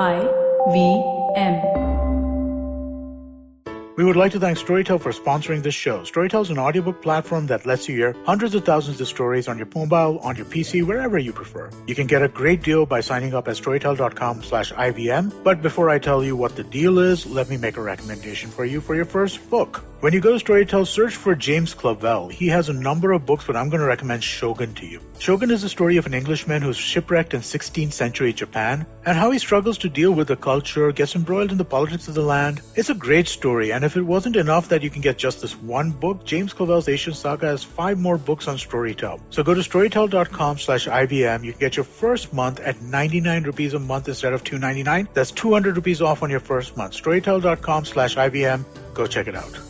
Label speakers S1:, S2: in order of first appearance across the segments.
S1: IVM.
S2: We would like to thank Storytel for sponsoring this show. Storytel is an audiobook platform that lets you hear hundreds of thousands of stories on your mobile, on your PC, wherever you prefer. You can get a great deal by signing up at storytel.com/IVM. But before I tell you what the deal is, let me make a recommendation for you for your first book. When you go to Storytel, search for James Clavell. He has a number of books, but I'm going to recommend Shogun to you. Shogun is the story of an Englishman who's shipwrecked in 16th century Japan and how he struggles to deal with the culture, gets embroiled in the politics of the land. It's a great story, and if it wasn't enough that you can get just this one book, James Clavell's Asian Saga has 5 more books on Storytel. So go to storytel.com/IVM. You can get your first month at 99 rupees a month instead of 299. That's 200 rupees off on your first month. Storytel.com/IVM. Go check it out.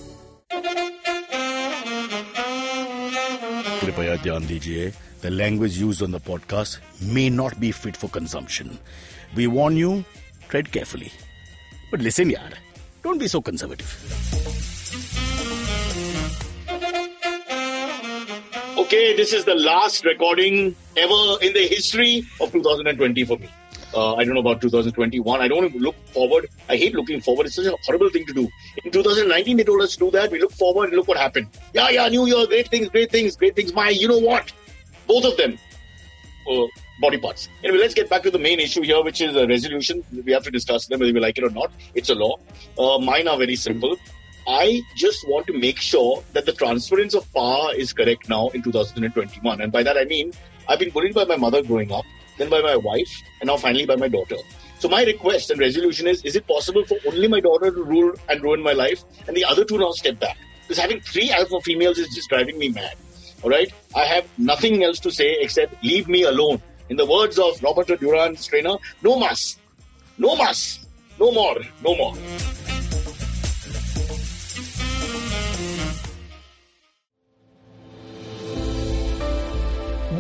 S3: कृपया ध्यान दीजिए, the language used on the podcast may not be fit for consumption. We warn you, tread carefully. But listen yaar, don't be so conservative. Okay, this is the last recording ever in the history of 2020 for me. I don't know about 2021. I don't want to look forward. I hate looking forward. It's such a horrible thing to do. In 2019, they told us to do that. We look forward and look what happened. Yeah, New Year, great things. My, you know what? Both of them, body parts. Anyway, let's get back to the main issue here, which is a resolution. We have to discuss them whether we like it or not. It's a law. Mine are very simple. I just want to make sure that the transference of power is correct now in 2021. And by that I mean, I've been bullied by my mother growing up, then by my wife, and now finally by my daughter. So my request and resolution is it possible for only my daughter to rule and ruin my life and the other two now step back? Because having 3 alpha females is just driving me mad. All right? I have nothing else to say except leave me alone. In the words of Roberto Duran's trainer, no mas. No mas. No more. No more.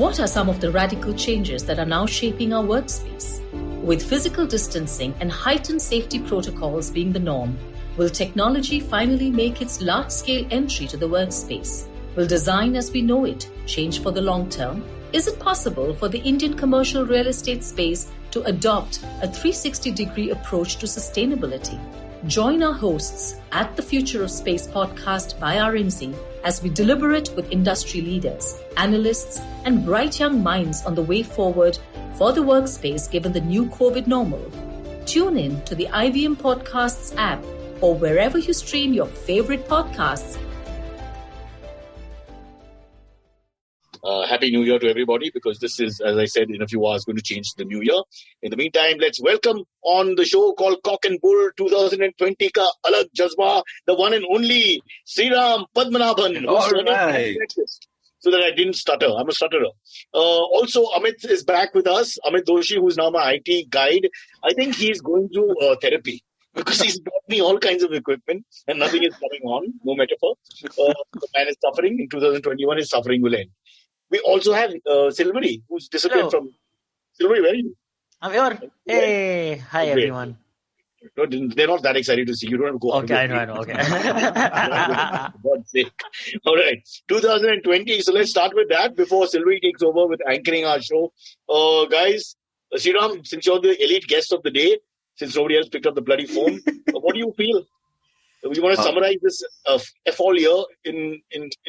S1: What are some of the radical changes that are now shaping our workspace? With physical distancing and heightened safety protocols being the norm, will technology finally make its large-scale entry to the workspace? Will design as we know it change for the long term? Is it possible for the Indian commercial real estate space to adopt a 360-degree approach to sustainability? Join our hosts at the Future of Space podcast by RMZ as we deliberate with industry leaders, analysts, and bright young minds on the way forward for the workspace given the new COVID normal. Tune in to the IVM Podcasts app or wherever you stream your favorite podcasts.
S3: Happy New Year to everybody, because this is, as I said, in a few hours going to change the new year. In the meantime, let's welcome on the show called Cock and Bull 2020 Ka Alag Jazba, the one and only Sriraam Padmanabhan.
S4: All right.
S3: So that I didn't stutter. I'm a stutterer. Also, Amit is back with us. Amit Doshi, who's now my IT guide. I think he's going through therapy because he's brought me all kinds of equipment and nothing is coming on. No metaphor. The man is suffering. In 2021, his suffering will end. We also have Silvery, who's disappeared from... Silvery, where are you?
S5: I'm here. Hey, hi everyone.
S3: No, they're not that excited to see you. You don't have to go.
S5: Okay, I know. Okay.
S3: For God's sake. All right. 2020. So let's start with that before Silvery takes over with anchoring our show. Guys, Sriraam, since you're the elite guest of the day, since nobody else picked up the bloody phone, what do you feel? You want to summarize this all year in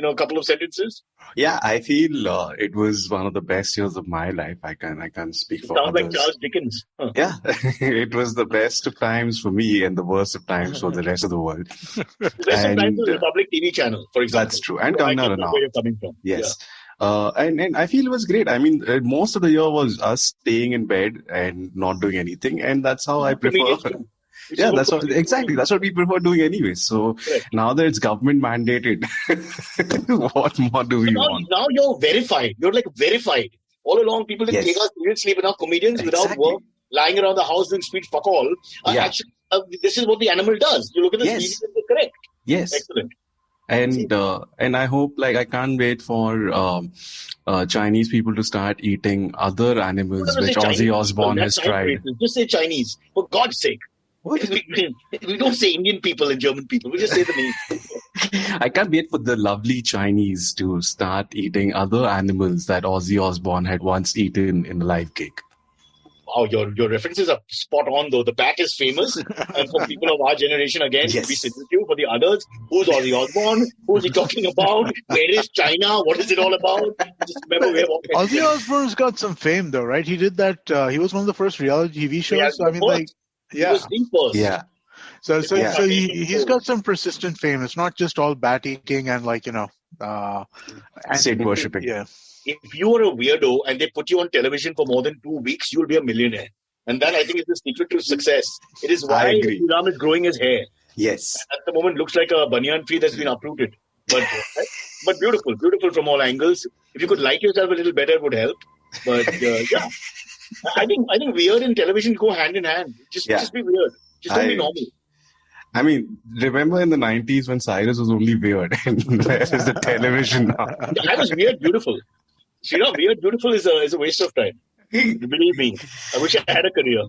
S3: a couple of sentences?
S4: Yeah, I feel it was one of the best years of my life. I can speak for
S3: sounds
S4: others.
S3: Like Charles Dickens. Huh.
S4: Yeah, it was the best of times for me and the worst of times for the rest of the world.
S3: The best of times was the Republic TV channel, for example.
S4: That's true. And Kannada now.
S3: Where you're coming from.
S4: Yes. Yeah. And I feel it was great. I mean, most of the year was us staying in bed and not doing anything. And that's how I prefer. Yeah, that's what we prefer doing anyway. So now that it's government mandated, what more do we want?
S3: Now you're verified. You're like verified. All along, people didn't take us seriously, but now comedians without work, lying around the house doing speech fuck all. Actually, this is what the animal does. You look at the speech and they're correct.
S4: Yes.
S3: Excellent.
S4: And I hope, I can't wait for Chinese people to start eating other animals, which Ozzy Osbourne has tried.
S3: Just say Chinese, for God's sake. We don't say Indian people and German people. We just say the name.
S4: I can't wait for the lovely Chinese to start eating other animals that Ozzy Osbourne had once eaten in a live cake.
S3: Wow, your references are spot on though. The Pack is famous, and for people of our generation, again, we sit with you. For the others, who's Ozzy Osbourne? Who's he talking about? Where is China? What is it all about? Just remember, we have all kinds
S2: Ozzy Osbourne's got some fame though, right? He did that. He was one of the first reality TV shows.
S3: He was the first.
S4: Yeah.
S2: So he's got some persistent fame. It's not just all bat eating and
S4: Saint worshipping.
S2: Yeah.
S3: If you are a weirdo and they put you on television for more than 2 weeks, you'll be a millionaire. And that, I think, is the secret to success. It is why Sriraam is growing his hair.
S4: Yes.
S3: And at the moment, looks like a banyan tree that's been uprooted. But beautiful from all angles. If you could like yourself a little better, it would help. But yeah, I think weird and television go hand in hand. Just be weird. Just don't be normal.
S4: I mean, remember in the 90s when Cyrus was only weird, and where is the television now?
S3: I was weird, beautiful. Weird, beautiful is a waste of time. Believe me, I wish I had a career.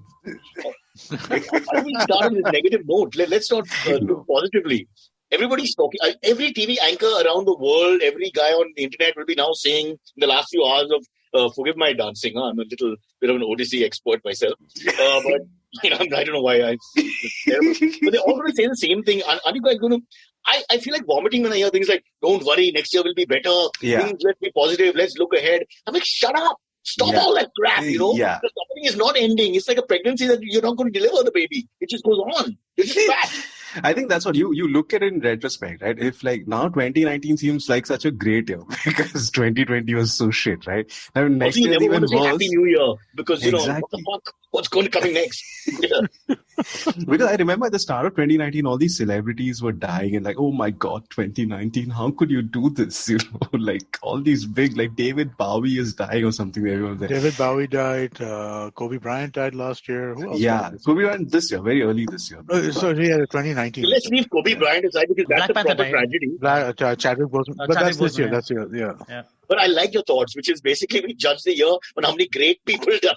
S3: Why do we start on this negative note? Let's not look positively. Everybody's talking. Every TV anchor around the world, every guy on the internet will be now saying in the last few hours of, forgive my dancing. I'm a little bit of an Odyssey expert myself. But I don't know why it's terrible. But they're all going to say the same thing. Are you guys going to... I feel like vomiting when I hear things like, don't worry, next year will be better.
S4: Yeah.
S3: Let's be positive. Let's look ahead. I'm like, shut up. Stop all that crap,
S4: Yeah.
S3: The suffering is not ending. It's like a pregnancy that you're not going to deliver the baby. It just goes on. You're just fat.
S4: I think that's what you look at it in retrospect, right? If like now 2019 seems like such a great year because 2020 was so shit, right? I mean, next year is even worse.
S3: Happy New Year because, what the fuck? What's going to come next? Yeah.
S4: Because I remember at the start of 2019, all these celebrities were dying and like, oh my God, 2019, how could you do this? Like all these big, like David Bowie is dying or something.
S2: David Bowie died. Kobe Bryant died last year. Who else?
S4: Yeah, Kobe Bryant this year, very early this year.
S2: So yeah, 2019.
S3: Let's leave Kobe Bryant aside because that's a proper tragedy.
S2: Chadwick Boseman. But that's this year. That's year. Yeah.
S3: But I like your thoughts, which is basically we judge the year on how many great people die.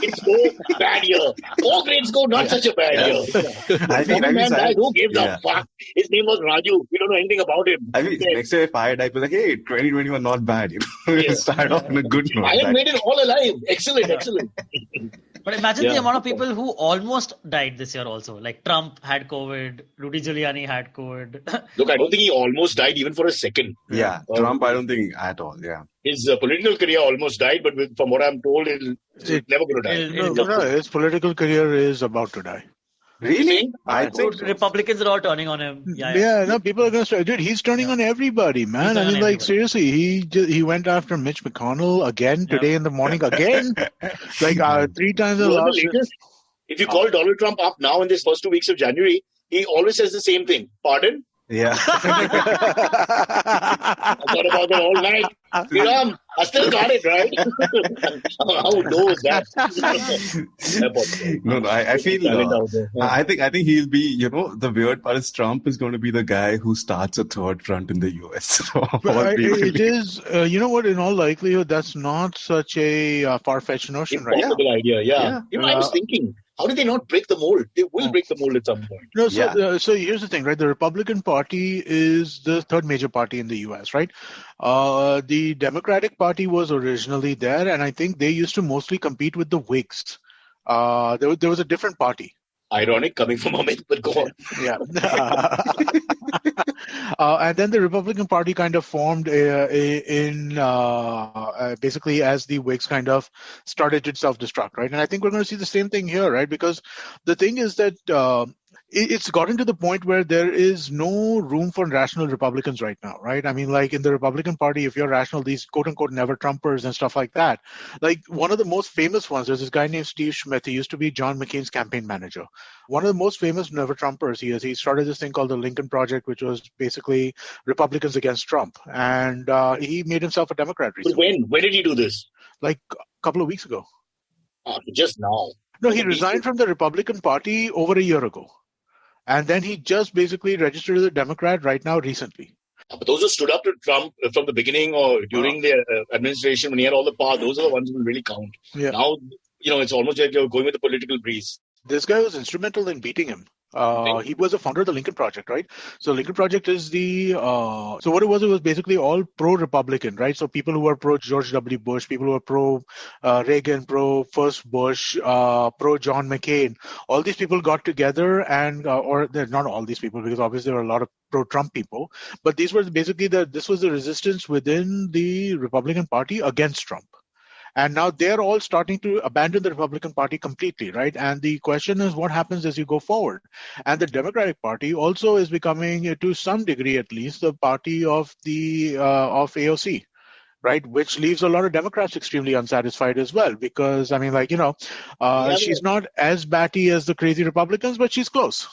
S3: It's so bad year. 4 grades go, not such a bad year.
S4: I think
S3: who gives a fuck? His name was Raju. We don't know anything about him.
S4: I mean, next year if I die, people like, hey, 2020 was not bad. Start off on a good note.
S3: I have made it all alive. Excellent.
S5: But imagine the amount of people who almost died this year also. Like Trump had COVID, Rudy Giuliani had COVID.
S3: Look, I don't think he almost died even for a second.
S4: Yeah, Trump, I don't think at all, yeah.
S3: His political career almost died, but from what I'm told, it's never going to die.
S2: No, his political career is about to die.
S4: Really?
S5: I think Republicans are all turning on him.
S2: No, people are going to start. Dude, he's turning on everybody, man. I mean, like, seriously, he went after Mitch McConnell again today in the morning, again. Like, 3 times in the last...
S3: If you call Donald Trump up now in this first 2 weeks of January, he always says the same thing. Pardon?
S4: Yeah.
S3: I thought about that all night. Sriraam, I still got it, right? How knows that?
S4: No, I feel. I think he'll be. The weird part is Trump is going to be the guy who starts a third front in the US.
S2: It is. You know what? In all likelihood, that's not such a far-fetched notion, right?
S3: Impossible idea. Yeah. I was thinking. How did they not break the mold? They will break the mold at some point.
S2: No, so here's the thing, right? The Republican Party is the third major party in the U.S., right? The Democratic Party was originally there, and I think they used to mostly compete with the Whigs. There was a different party.
S3: Ironic coming from Amit, but go on.
S2: Yeah. And then the Republican Party kind of formed basically as the Whigs kind of started to self-destruct, right? And I think we're going to see the same thing here, right? Because the thing is that it's gotten to the point where there is no room for rational Republicans right now, right? I mean, like in the Republican Party, if you're rational, these quote-unquote never-Trumpers and stuff like that. Like one of the most famous ones, there's this guy named Steve Schmidt. He used to be John McCain's campaign manager. One of the most famous never-Trumpers he started this thing called the Lincoln Project, which was basically Republicans against Trump. And he made himself a Democrat recently.
S3: When did he do this?
S2: Like a couple of weeks ago.
S3: Just now.
S2: No, he resigned from the Republican Party over a year ago. And then he just basically registered as a Democrat right now recently.
S3: But those who stood up to Trump from the beginning or during the administration when he had all the power, those are the ones who will really count. Yeah. Now, it's almost like you're going with the political breeze.
S2: This guy was instrumental in beating him. He was a founder of the Lincoln Project, right? So Lincoln Project is so what it was basically all pro-Republican, right? So people who were pro-George W. Bush, people who were pro-Reagan, pro-First Bush, pro-John McCain, all these people got together and, or they're not all these people, because obviously there were a lot of pro-Trump people, but these were basically this was the resistance within the Republican Party against Trump. And now they're all starting to abandon the Republican Party completely, right? And the question is what happens as you go forward? And the Democratic Party also is becoming, to some degree at least, the party of of AOC, right? Which leaves a lot of Democrats extremely unsatisfied as well, because, I mean, she's not as batty as the crazy Republicans, but she's close.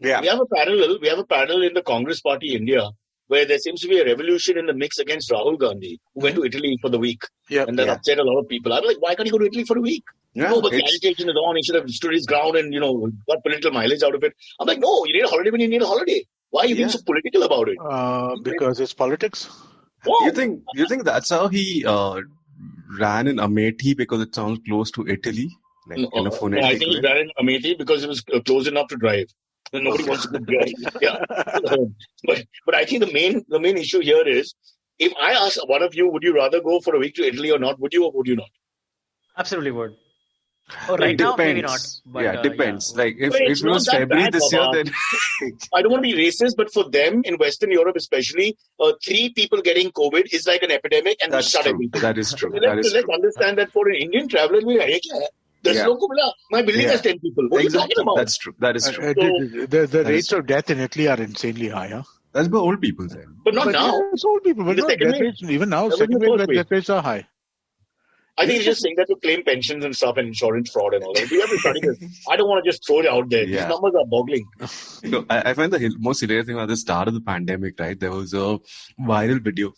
S3: Yeah. We have a parallel in the Congress Party India, where there seems to be a revolution in the mix against Rahul Gandhi, who went to Italy for the week. And that upset a lot of people. I'm like, why can't he go to Italy for a week?
S4: Yeah,
S3: but the agitation is on. He should have stood his ground and, got political mileage out of it. I'm like, no, you need a holiday when you need a holiday. Why are you being so political about it?
S2: Because it's politics.
S3: Whoa.
S4: You think that's how he ran in Amethi, because it sounds close to Italy? Like in a phonetic
S3: I think he ran in Amethi because it was close enough to drive. And nobody wants to drive. Yeah. But I think the main issue here is, if I ask one of you, would you rather go for a week to Italy or not? Would you or would you not?
S5: Absolutely would. Right now, maybe not. But,
S4: it depends.
S5: Yeah.
S4: Like if it was February this year, then
S3: I don't want to be racist, but for them in Western Europe, especially, 3 people getting COVID is like an epidemic, and
S4: that's
S3: shut
S4: true.
S3: everything.
S4: That is true.
S3: Let's understand that for an Indian traveler, my building has 10 people. What are you talking about?
S4: That's true. That is true.
S2: The rates of death in Italy are insanely high, huh?
S4: That's by old people then.
S3: But not now.
S2: Yeah, it's old people. But no, even now, second wave death rates are high.
S3: I think he's just saying that to claim pensions and stuff and insurance fraud and all that. We have to study this. I don't want to just throw it out there. These numbers are boggling.
S4: I find the most hilarious thing at the start of the pandemic, right? There was a viral video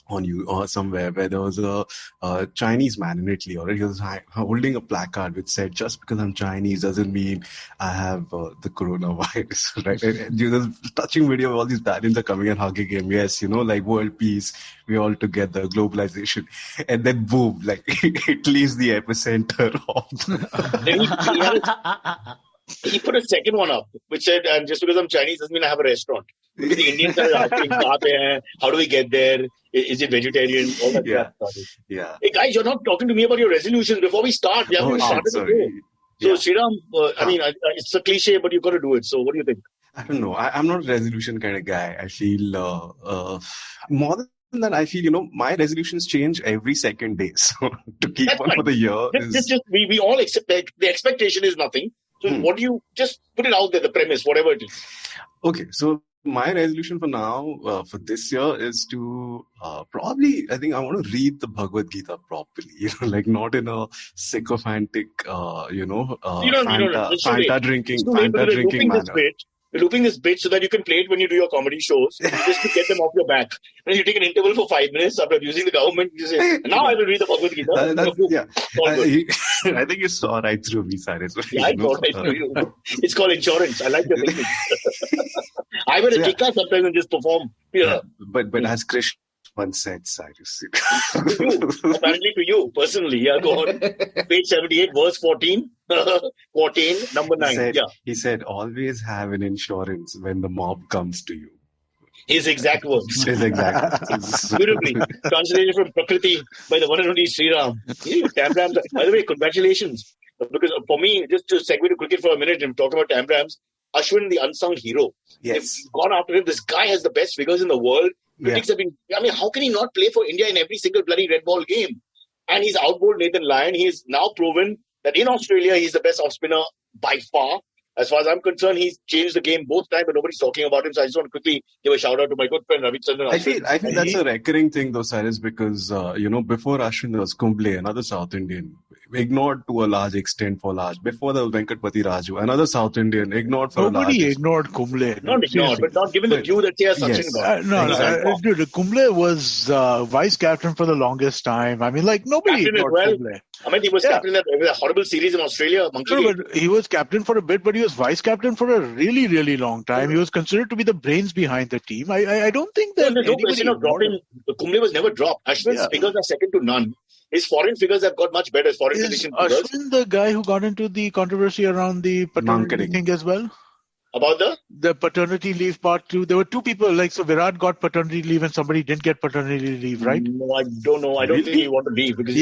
S4: on you or somewhere where there was a Chinese man in Italy, or he was holding a placard which said, "Just because I'm Chinese doesn't mean I have the coronavirus," right? And there's a touching video of all these Italians are coming and hugging him. Yes, like world peace, we're all together, globalization, and then boom, like Italy is the epicenter of.
S3: He put a second one up, which said, "And just because I'm Chinese doesn't mean I have a restaurant." Because the Indians are asking, how do we get there? Is it vegetarian? All that stuff.
S4: Yeah.
S3: Hey guys, you're not talking to me about your resolutions before we start. We haven't even started the show. So Sriraam, it's a cliche, but you've got to do it. So what do you think?
S4: I don't know. I'm not a resolution kind of guy. I feel more than that, I feel, my resolutions change every second day. So to keep
S3: That's
S4: on
S3: fine.
S4: for the year
S3: we all accept that the expectation is nothing. So what do you just put it out there, the premise, whatever it is?
S4: Okay, so my resolution for now, for this year, is to probably, I think I want to read the Bhagavad Gita properly, like not in a sycophantic, Fanta drinking manner.
S3: You're looping this bit so that you can play it when you do your comedy shows, just to get them off your back. And you take an interval for 5 minutes after abusing the government. You say, now I will read the Bhagavad
S4: Gita. I think you saw right through me, Cyrus.
S3: Yeah, I saw right through you. It's called insurance. I like your thinking. I wear a tikka sometimes and just perform. Yeah.
S4: But as Krishna once said, Cyrus.
S3: Apparently to you, personally. Yeah, go on. Page 78, verse 14. 14, number 9.
S4: He said, always have an insurance when the mob comes to you.
S3: His exact words.
S4: Beautifully.
S3: Translated from Prakriti by the one and only Sriraam. Tamrams. By the way, congratulations. Because for me, just to segue to cricket for a minute and talk about Tamrams, Ashwin, the unsung hero.
S4: Yes.
S3: They've gone after him. This guy has the best figures in the world. Critics have been, how can he not play for India in every single bloody red ball game? And he's outbowled Nathan Lyon. He has now proven that in Australia, he's the best off spinner by far. As far as I'm concerned, he's changed the game both times, but nobody's talking about him. So I just want to quickly give a shout out to my good friend Ravichandran.
S4: I feel that's a recurring thing though, Cyrus, because before Ashwin there was Kumble, another South Indian, ignored to a large extent before the Venkatpati Raju, another South Indian, ignored for
S2: Nobody ignored Kumble.
S3: Not ignored, but not given the due that Sachin got.
S2: Dude, Kumble was vice captain for the longest time. I mean, nobody ignored Kumble.
S3: I mean, he was captain of a horrible series in Australia.
S2: But he was captain for a bit, but he was vice captain for a really, really long time. He was considered to be the brains behind the team. I don't think that
S3: there's no question of dropping. Kumble was never dropped. Ashwin's figures are second to none. His foreign figures have got much better. His foreign condition figures.
S2: Ashwin the guy who got into the controversy around the paternity thing as well?
S3: About
S2: the paternity leave part too. There were two people, so Virat got paternity leave and somebody didn't get paternity leave, right?
S3: No, I don't know. I don't think he want to leave because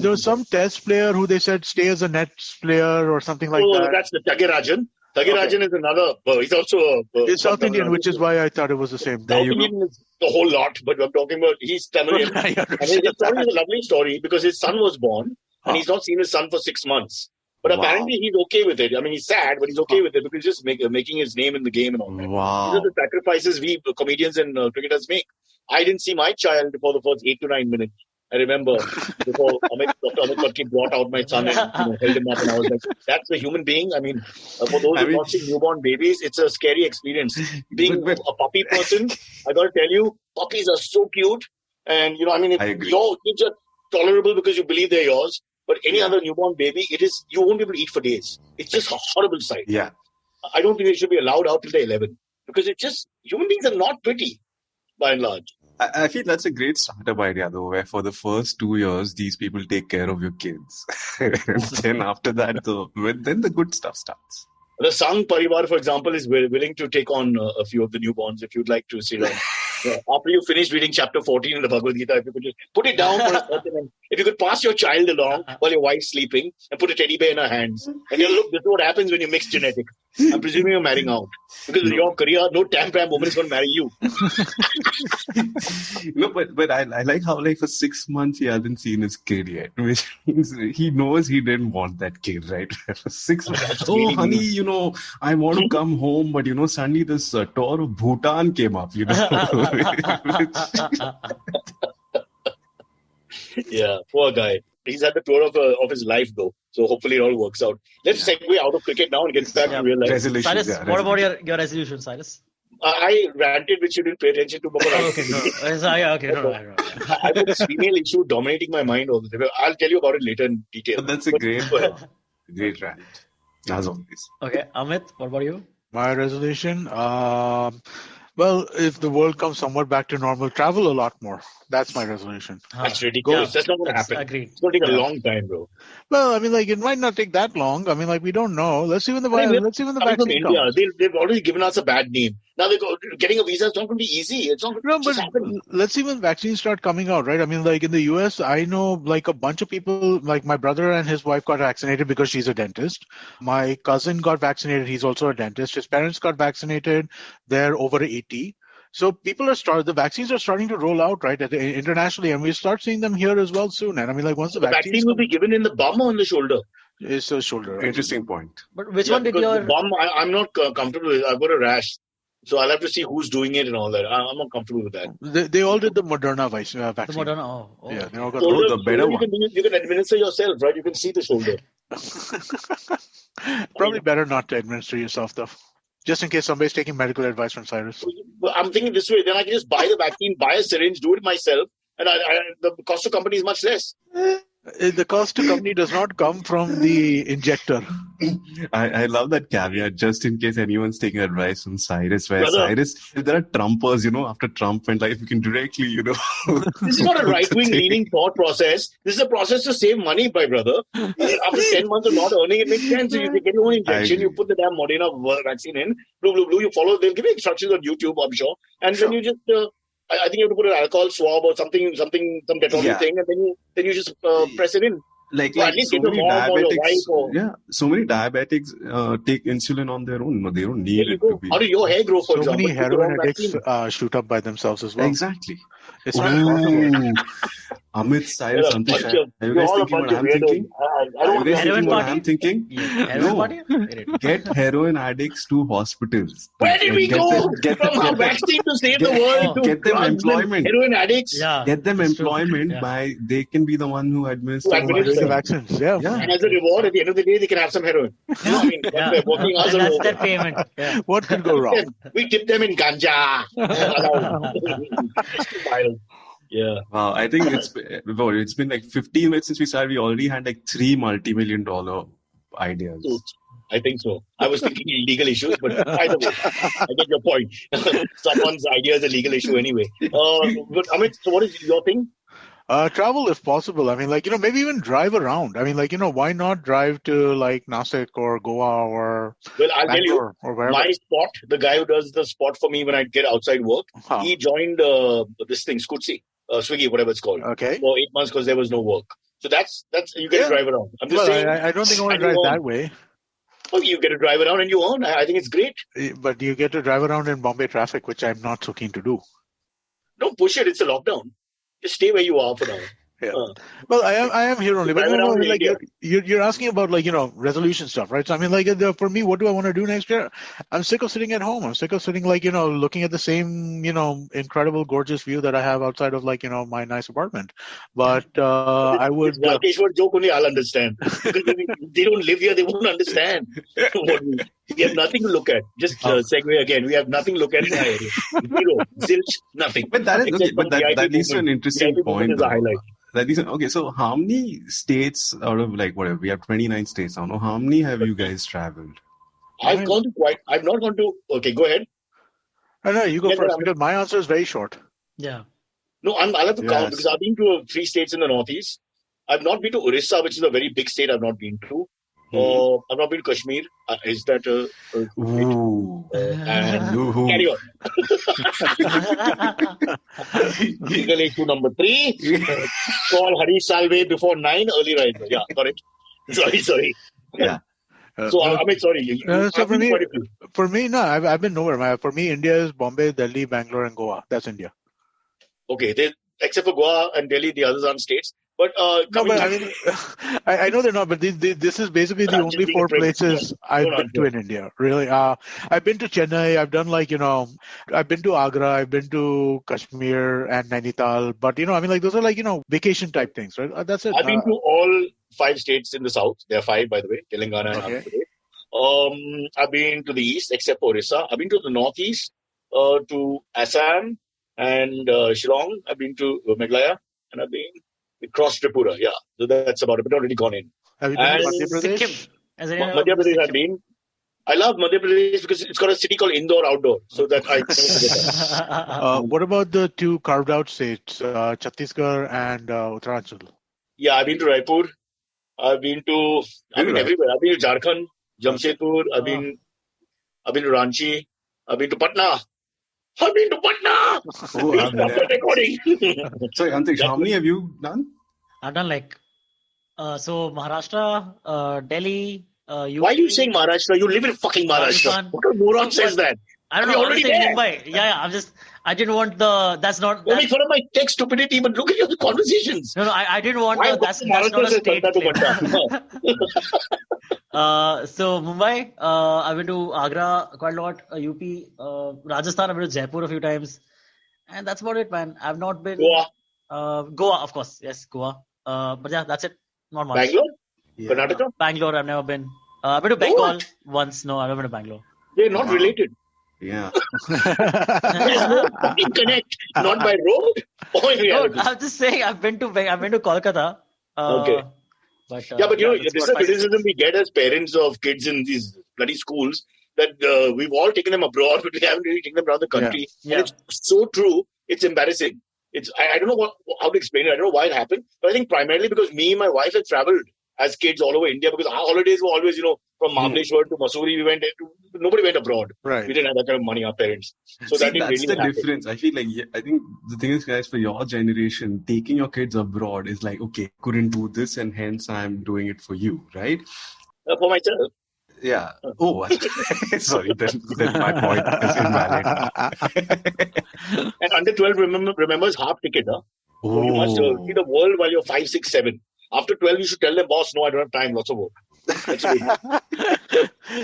S2: there was some test player who they said stay as a Nets player or something like that.
S3: Oh, that's the Thagirajan. Thagirajan is another. He's also
S2: he's South Indian, which is why I thought it was the same.
S3: South Indian is a whole lot, but I'm talking about he's Tamilian. And his story is a lovely story because his son was born and he's not seen his son for 6 months. But apparently he's okay with it. I mean, he's sad, but he's okay with it because he's just making his name in the game and all that.
S4: Wow.
S3: These are the sacrifices we comedians and cricketers make. I didn't see my child for the first 8 to 9 minutes. I remember before Dr. Amit Patki brought out my son and held him up, and I was like, that's a human being. I mean, for those who watching newborn babies, it's a scary experience. Being a puppy person, I got to tell you, puppies are so cute. And, if your kids are tolerable because you believe they're yours, but any other newborn baby, you won't be able to eat for days. It's just a horrible sight.
S4: Yeah.
S3: I don't think they should be allowed out till they're 11 because human beings are not pretty by and large.
S4: I feel that's a great startup idea, though, where for the first 2 years, these people take care of your kids. And then after that, then the good stuff starts.
S3: The Sang Parivar, for example, is willing to take on a few of the newborns if you'd like to, Sriraam. After you finish reading chapter 14 in the Bhagavad Gita, if you could just put it down for a second, and if you could pass your child along while your wife's sleeping and put a teddy bear in her hands, and look, this is what happens when you mix genetics. I'm presuming you're marrying out. Because with your career, no tam-pam woman is going to marry you.
S4: No, but I like how for 6 months he hasn't seen his kid yet, which means he knows he didn't want that kid, right? For 6 months. Oh, honey, I want to come home, but suddenly this tour of Bhutan came up,
S3: Yeah, poor guy. He's had the tour of his life, though. So hopefully it all works out. Let's segue out of cricket now and get back to real life.
S5: Cyrus, what about your resolution, Cyrus?
S3: I ranted, which you didn't pay attention to.
S5: No.
S3: I put this female issue dominating my mind all the time. I'll tell you about it later in detail.
S4: That's a great rant, as always.
S5: Okay, Amit, what about you?
S2: My resolution? Well, if the world comes somewhat back to normal, travel a lot more. That's my resolution.
S3: That's ridiculous. That's not going to happen.
S5: Agreed.
S3: It's going to take a long time, bro.
S2: Well, it might not take that long. we don't know. Let's see when the vaccine comes.
S3: They've already given us a bad name. Now getting a visa is not going to be easy. It's not going to happen.
S2: Let's see when vaccines start coming out, right? In the US, I know a bunch of people, my brother and his wife got vaccinated because she's a dentist. My cousin got vaccinated. He's also a dentist. His parents got vaccinated. They're over 80. So the vaccines are starting to roll out, right, internationally, and we'll start seeing them here as well soon. And once the
S3: vaccine will be given in the bum or in the shoulder?
S2: It's the shoulder.
S4: Interesting point.
S5: But which one did your...
S3: The bum, I'm not comfortable with. I've got a rash. So I'll have to see who's doing it and all that. I'm not comfortable with that.
S2: They all did the Moderna vaccine.
S5: The Moderna,
S2: Yeah, they all got
S4: the better one.
S3: You can administer yourself, right? You can see the shoulder.
S2: Probably better not to administer yourself, though. Just in case somebody's taking medical advice from Cyrus.
S3: I'm thinking this way. Then I can just buy the vaccine, buy a syringe, do it myself, and the cost to company is much less.
S2: The cost to company does not come from the injector.
S4: I love that caveat, just in case anyone's taking advice from Cyrus, Cyrus, if there are Trumpers, after Trump went live, you can directly,
S3: This is not a right-wing leaning thought process. This is a process to save money, my brother. After 10 months of not earning, it makes sense. So you get your own injection, you put the damn Moderna vaccine in, blue, you follow, they'll give you instructions on YouTube, I'm sure. And then you just... I think you have to put an alcohol swab or some Dettol thing, and then you just press it in.
S4: At least so many diabetics. So many diabetics take insulin on their own. No, they don't need it to be.
S3: How did your hair grow, for example?
S2: So many heroin addicts shoot up by themselves as well.
S4: Exactly.
S2: It's not possible.
S4: Amit, Cyrus, Antariksh, are you guys thinking what I'm thinking? Are you guys thinking what I'm thinking? No. Get heroin addicts to hospitals.
S3: Where did we go from our vaccine to save the world?
S4: Get them employment.
S3: Heroin addicts.
S4: Get them employment they can be the one who administers
S2: the vaccines. Yeah.
S3: And as a reward, at the end of the day, they can have some heroin.
S5: That's their payment. Yeah.
S2: What could go wrong?
S3: We tip them in ganja. Yeah.
S4: Wow, I think it's been like 15 minutes since we started. We already had like 3 multi-million-dollar ideas.
S3: I think so. I was thinking legal issues, but either way, I get your point. Someone's idea is a legal issue anyway. But Amit, so what is your thing?
S2: Travel if possible. Maybe even drive around. Why not drive to Nasik or Goa or
S3: Well, I'll tell you,
S2: Bangalore or wherever.
S3: my spot, the guy who does the spot for me when I get outside work, he joined this thing, Skutsi, Swiggy, whatever it's called,
S2: Okay.
S3: for 8 months because there was no work. So that's you get to drive around. I'm just saying.
S2: I don't think I want to drive that way.
S3: Well, you get to drive around and you earn. I think it's great.
S2: But you get to drive around in Bombay traffic, which I'm not so keen to do.
S3: Don't push it. It's a lockdown. Just stay where you are for now.
S2: Yeah. Well, I am here only, but like you're asking about resolution stuff, right? So I mean, for me, what do I want to do next year? I'm sick of sitting at home. I'm sick of sitting looking at the same incredible, gorgeous view that I have outside of my nice apartment. But I would.
S3: This joke only I'll understand. Because they don't live here, they won't understand. We have nothing to look at. Just segue again. We have nothing to look at in our area. Zero, zilch, nothing.
S4: But that is okay. But that leads to an interesting point. Okay, so how many states out of whatever, we have 29 states now. How many have you guys traveled?
S3: I've not gone to. Okay, go ahead.
S2: No, you go first because my answer is very short.
S5: Yeah.
S3: No, I'll have to count because I've been to 3 states in the Northeast. I've not been to Orissa, which is a very big state. I've not been to. I've not been to Kashmir. Is that a carry on. Legal issue number 3. Call Harish Salve before 9, early riser. Yeah, correct. Sorry.
S4: Yeah.
S3: So, Amit, sorry.
S2: For me, no, I've been nowhere. For me, India is Bombay, Delhi, Bangalore, and Goa. That's India.
S3: Okay, except for Goa and Delhi, the others aren't states. But
S2: I know they're not. But this is basically the only 4 places I've been to in India. Really, I've been to Chennai. I've done I've been to Agra. I've been to Kashmir and Nainital. But those are vacation type things, right? That's it.
S3: I've been to all 5 states in the south. There are 5, by the way, Telangana and Andhra Pradesh. I've been to the east, except for Orissa. I've been to the northeast, to Assam and Shillong. I've been to Meghalaya, and I've been across Tripura. Yeah, so that's about it. But already gone in.
S2: Have you been to Madhya Pradesh?
S3: Madhya Pradesh I've been. I love Madhya Pradesh because it's got a city called Indore Outdoor, so that I can't forget that.
S2: What about the 2 carved out states, Chhattisgarh and Uttaranchal?
S3: Yeah, I've been to Raipur. I've been everywhere. I've been to Jharkhand, Jamshedpur. I've been to Ranchi. I've been to Patna. I've been to Patna. Recording.
S4: Sorry, Antariksh, how many have you done?
S5: I've done Maharashtra, Delhi. UP.
S3: Why are you saying Maharashtra? You live in fucking Maharashtra. What a moron says that?
S5: I don't know. Already Mumbai. Yeah. I didn't want that's not.
S3: Don't make fun of my tech stupidity, but look at your conversations.
S5: No, I didn't want that's not a state claim. So Mumbai, I've been to Agra quite a lot, UP, Rajasthan, I've been to Jaipur a few times. And that's about it, man. I've not been... Goa, of course. Yes, Goa. But yeah, that's it. Not much.
S3: Bangalore? Yeah. Karnataka?
S5: Bangalore, I've never been. I've been to Bengal once. No, I've never been to Bangalore.
S3: They're not related.
S4: Yeah.
S3: There's no fucking connect. Not by road or in reality.
S5: No, I'm just saying I've been to Kolkata.
S3: Okay.
S5: But,
S3: but this is a criticism we get as parents of kids in these bloody schools that we've all taken them abroad, but we haven't really taken them around the country. Yeah. And it's so true. It's embarrassing. I don't know how to explain it. I don't know why it happened, but I think primarily because me and my wife have traveled as kids all over India because our holidays were always, from Mahabaleshwar to Mussoorie, nobody went abroad.
S2: Right.
S3: We didn't have that kind of money, our parents. So
S4: that's really the difference. I feel I think the thing is, guys, for your generation, taking your kids abroad is okay, couldn't do this and hence I'm doing it for you, right?
S3: For myself.
S4: Yeah. Oh, sorry. Then my point is invalid.
S3: And under 12 remembers half ticket, huh? So you must see the world while you're 5, 6, 7. After 12, you should tell them, boss, no, I don't have time, lots of work. That's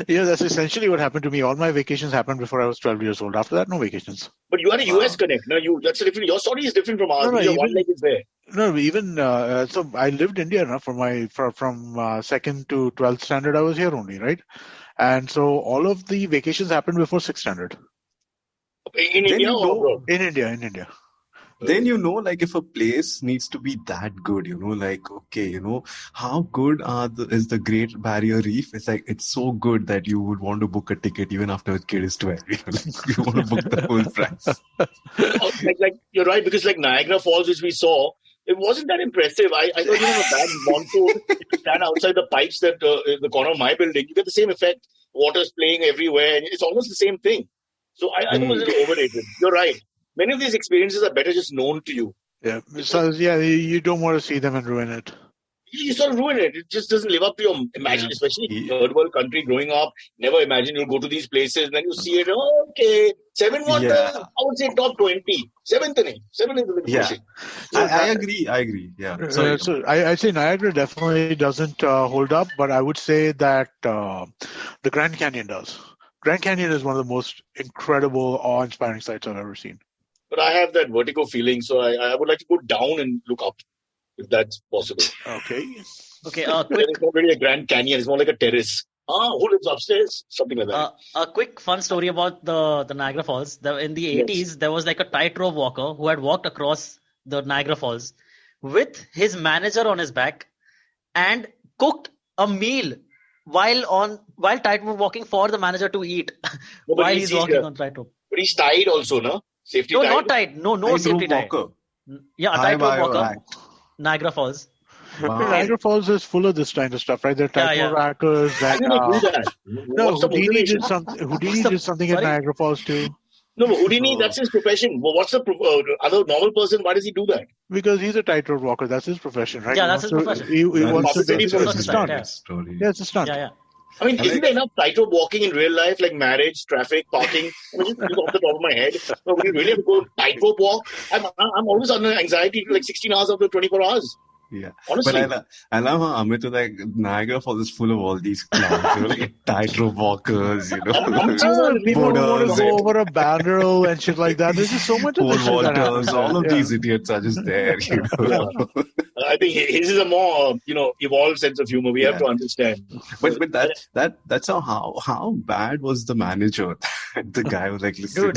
S2: that's essentially what happened to me. All my vacations happened before I was 12 years old. After that, no vacations.
S3: But you had a US connect. No, that's different. Your story is different from ours. One leg is there.
S2: No, even so, I lived in India from 2nd to 12th standard. I was here only, right? And so all of the vacations happened before 6th standard.
S3: In India or abroad?
S2: In India.
S4: Then if a place needs to be that good, how good is the Great Barrier Reef? It's it's so good that you would want to book a ticket even after a kid is 12. You want to book the whole price.
S3: You're right, because Niagara Falls, which we saw, it wasn't that impressive. I thought a bad monsoon, if you stand outside the pipes that in the corner of my building, you get the same effect. water's playing everywhere, and it's almost the same thing. So I think it was a little overrated. You're right. Many of these experiences are better just known to you.
S2: Yeah. So you don't want to see them and ruin it.
S3: You sort of ruin it. It just doesn't live up to your imagination, especially in a third world country growing up. Never imagine you'll go to these places and then you see it. Oh, okay, 7 wonders. I would say top 20. Seventh inning.
S4: Yeah, I agree. Yeah.
S2: So I'd say Niagara definitely doesn't hold up, but I would say that the Grand Canyon does. Grand Canyon is one of the most incredible, awe-inspiring sights I've ever seen.
S3: But I have that vertigo feeling, so I would like to go down and look up, if that's possible.
S2: Okay.
S5: Okay,
S3: It's not really a Grand Canyon. It's more like a terrace. Who lives upstairs? Something like that.
S5: a quick fun story about the Niagara Falls. In the 80s, there was like a tightrope walker who had walked across the Niagara Falls with his manager on his back and cooked a meal while tightrope walking for the manager to eat while he's walking on tightrope.
S3: But he's tied also, no? Safety
S5: No,
S3: tied?
S5: not tied. No safety tie. Yeah, a tightrope walker. Niagara Falls.
S2: Wow. Niagara Falls is full of this kind of stuff, right? There are tightrope rackers.
S3: How do they do that?
S2: No, Houdini did something at Niagara Falls too.
S3: No, but Houdini, that's his profession. Well, what's the other normal person? Why does he do that?
S2: Because he's a tightrope walker. That's his profession, right?
S5: Yeah, that's his profession.
S2: He wants to make
S3: it's
S2: a stunt.
S4: Yeah,
S2: it's a stunt.
S5: Yeah.
S3: I mean, isn't there enough tightrope walking in real life, like marriage, traffic, parking? I mean, just off the top of my head. No, we really have to go tightrope walk. I'm always under anxiety like 16 hours after 24 hours.
S4: Yeah,
S3: honestly.
S4: But I love how Amit was like, Niagara Falls is full of all these clowns, like tightrope walkers,
S2: people who want to go over a barrel and shit like that. There's just so much of this shit that happens.
S4: All of these idiots are just there,
S3: I think his is a more, evolved sense of humor. We have to understand.
S4: But that's how bad was the manager? The guy was like, listen,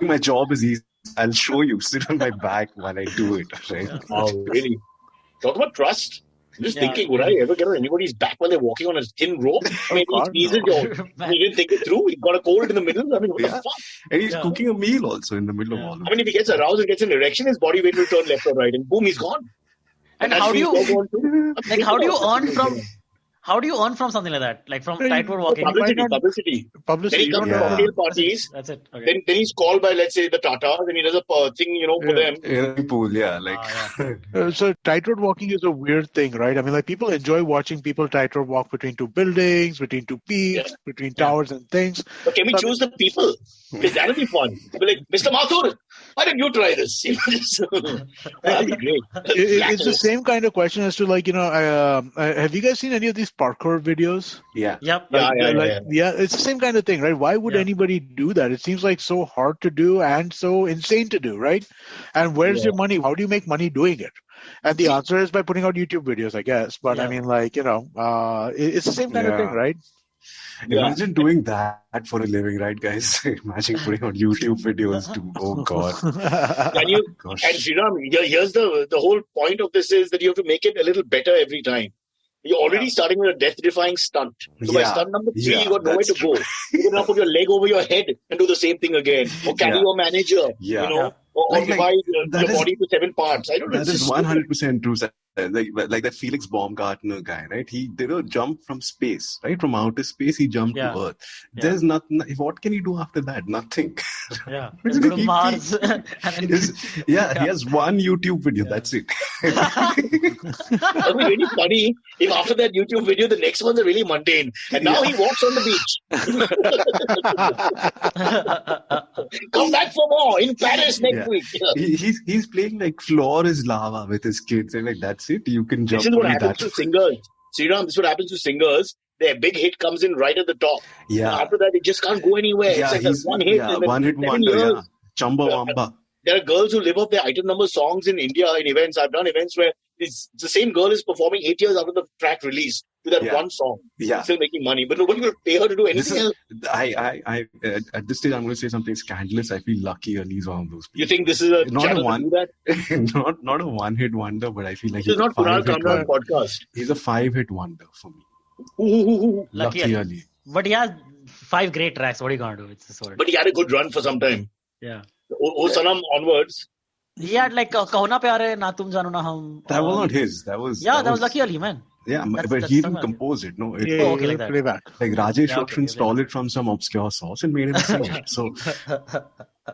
S4: my job is easy. I'll show you. Sit on my back while I do it. Right?
S3: Oh, really? Talk about trust. I'm just thinking, would I ever get on anybody's back while they're walking on a thin rope? Maybe he sneezes, you didn't think it through. He got a cold in the middle. I mean, what the fuck?
S4: And he's cooking a meal also in the middle of all of it.
S3: I mean, if he gets aroused and gets an erection, his body weight will turn left or right, and boom, he's gone.
S5: And how do you earn from something like that? Like from tightrope walking?
S3: Publicity. Then he comes to cocktail parties.
S5: That's it. Okay.
S3: Then he's called by, let's say, the Tatas, and he does a thing, for them.
S4: In a pool,
S2: So tightrope walking is a weird thing, right? I mean, like people enjoy watching people tightrope walk between two buildings, between two peaks, between towers and things.
S3: But can we choose the people? Because that'll be fun. We'll be like, Mr. Mathur, why don't you try this? That'd be great.
S2: It's the same kind of question as to have you guys seen any of these parkour videos?
S4: Yeah.
S5: Yep.
S2: Yeah, it's the same kind of thing, right? Why would anybody do that? It seems like so hard to do and so insane to do, right? And where's your money? How do you make money doing it? And the answer is by putting out YouTube videos, I guess. But I mean, it's the same kind of thing, right?
S4: Imagine doing that for a living, right, guys? Imagine putting on YouTube videos too. Oh, God.
S3: And Sriraam, here's the whole point of this is that you have to make it a little better every time. You're already starting with a death-defying stunt. So by stunt number 3, you got nowhere to go. You can now put your leg over your head and do the same thing again. Or carry your manager, or divide your body into 7 parts. I don't know.
S4: That is 100% true. Like that Felix Baumgartner guy, right? He did a jump from space, right? From outer space, he jumped to Earth. There's nothing. What can he do after that? Nothing.
S5: Yeah. Let's go to Mars.
S4: He has one YouTube video. That's it.
S3: That would be really funny if after that YouTube video, the next ones are really mundane. And now he walks on the beach. Come back for more in Paris next week.
S4: He's playing like floor is lava with his kids. And like, that's it. You can jump.
S3: This is what happens to singers. Sriraam, this is what happens to singers. Their big hit comes in right at the top.
S4: Yeah.
S3: And after that, it just can't go anywhere.
S4: Yeah,
S3: it's like one hit.
S4: Yeah, one hit wonder. Yeah. Chumbawamba.
S3: There are girls who live up their item number songs in India in events. I've done events where it's the same girl is performing 8 years after the track release to that one song. Yeah. Still making money. But nobody will pay her to do anything else.
S4: At this stage, I'm going to say something scandalous. I feel lucky Ali's one of those people.
S3: You think this is a
S4: not a one,
S3: to do that?
S4: not a one-hit wonder, but I feel like
S3: he's not Kunal Kamra's podcast.
S4: He's a 5-hit wonder for me. Lucky Ali.
S5: But he has 5 great tracks. What are you going to do? It's the sword.
S3: But he had a good run for some time.
S5: Yeah.
S3: Oh Sanam onwards.
S5: He had like Kahuna Pyare Na Tum Jano Na Hum.
S4: That was not his. That was
S5: Lucky Ali, man.
S4: Yeah, but he didn't compose it. No,
S2: like playback.
S4: Like Rajesh Roshan stole it from some obscure source and made him sing it. So,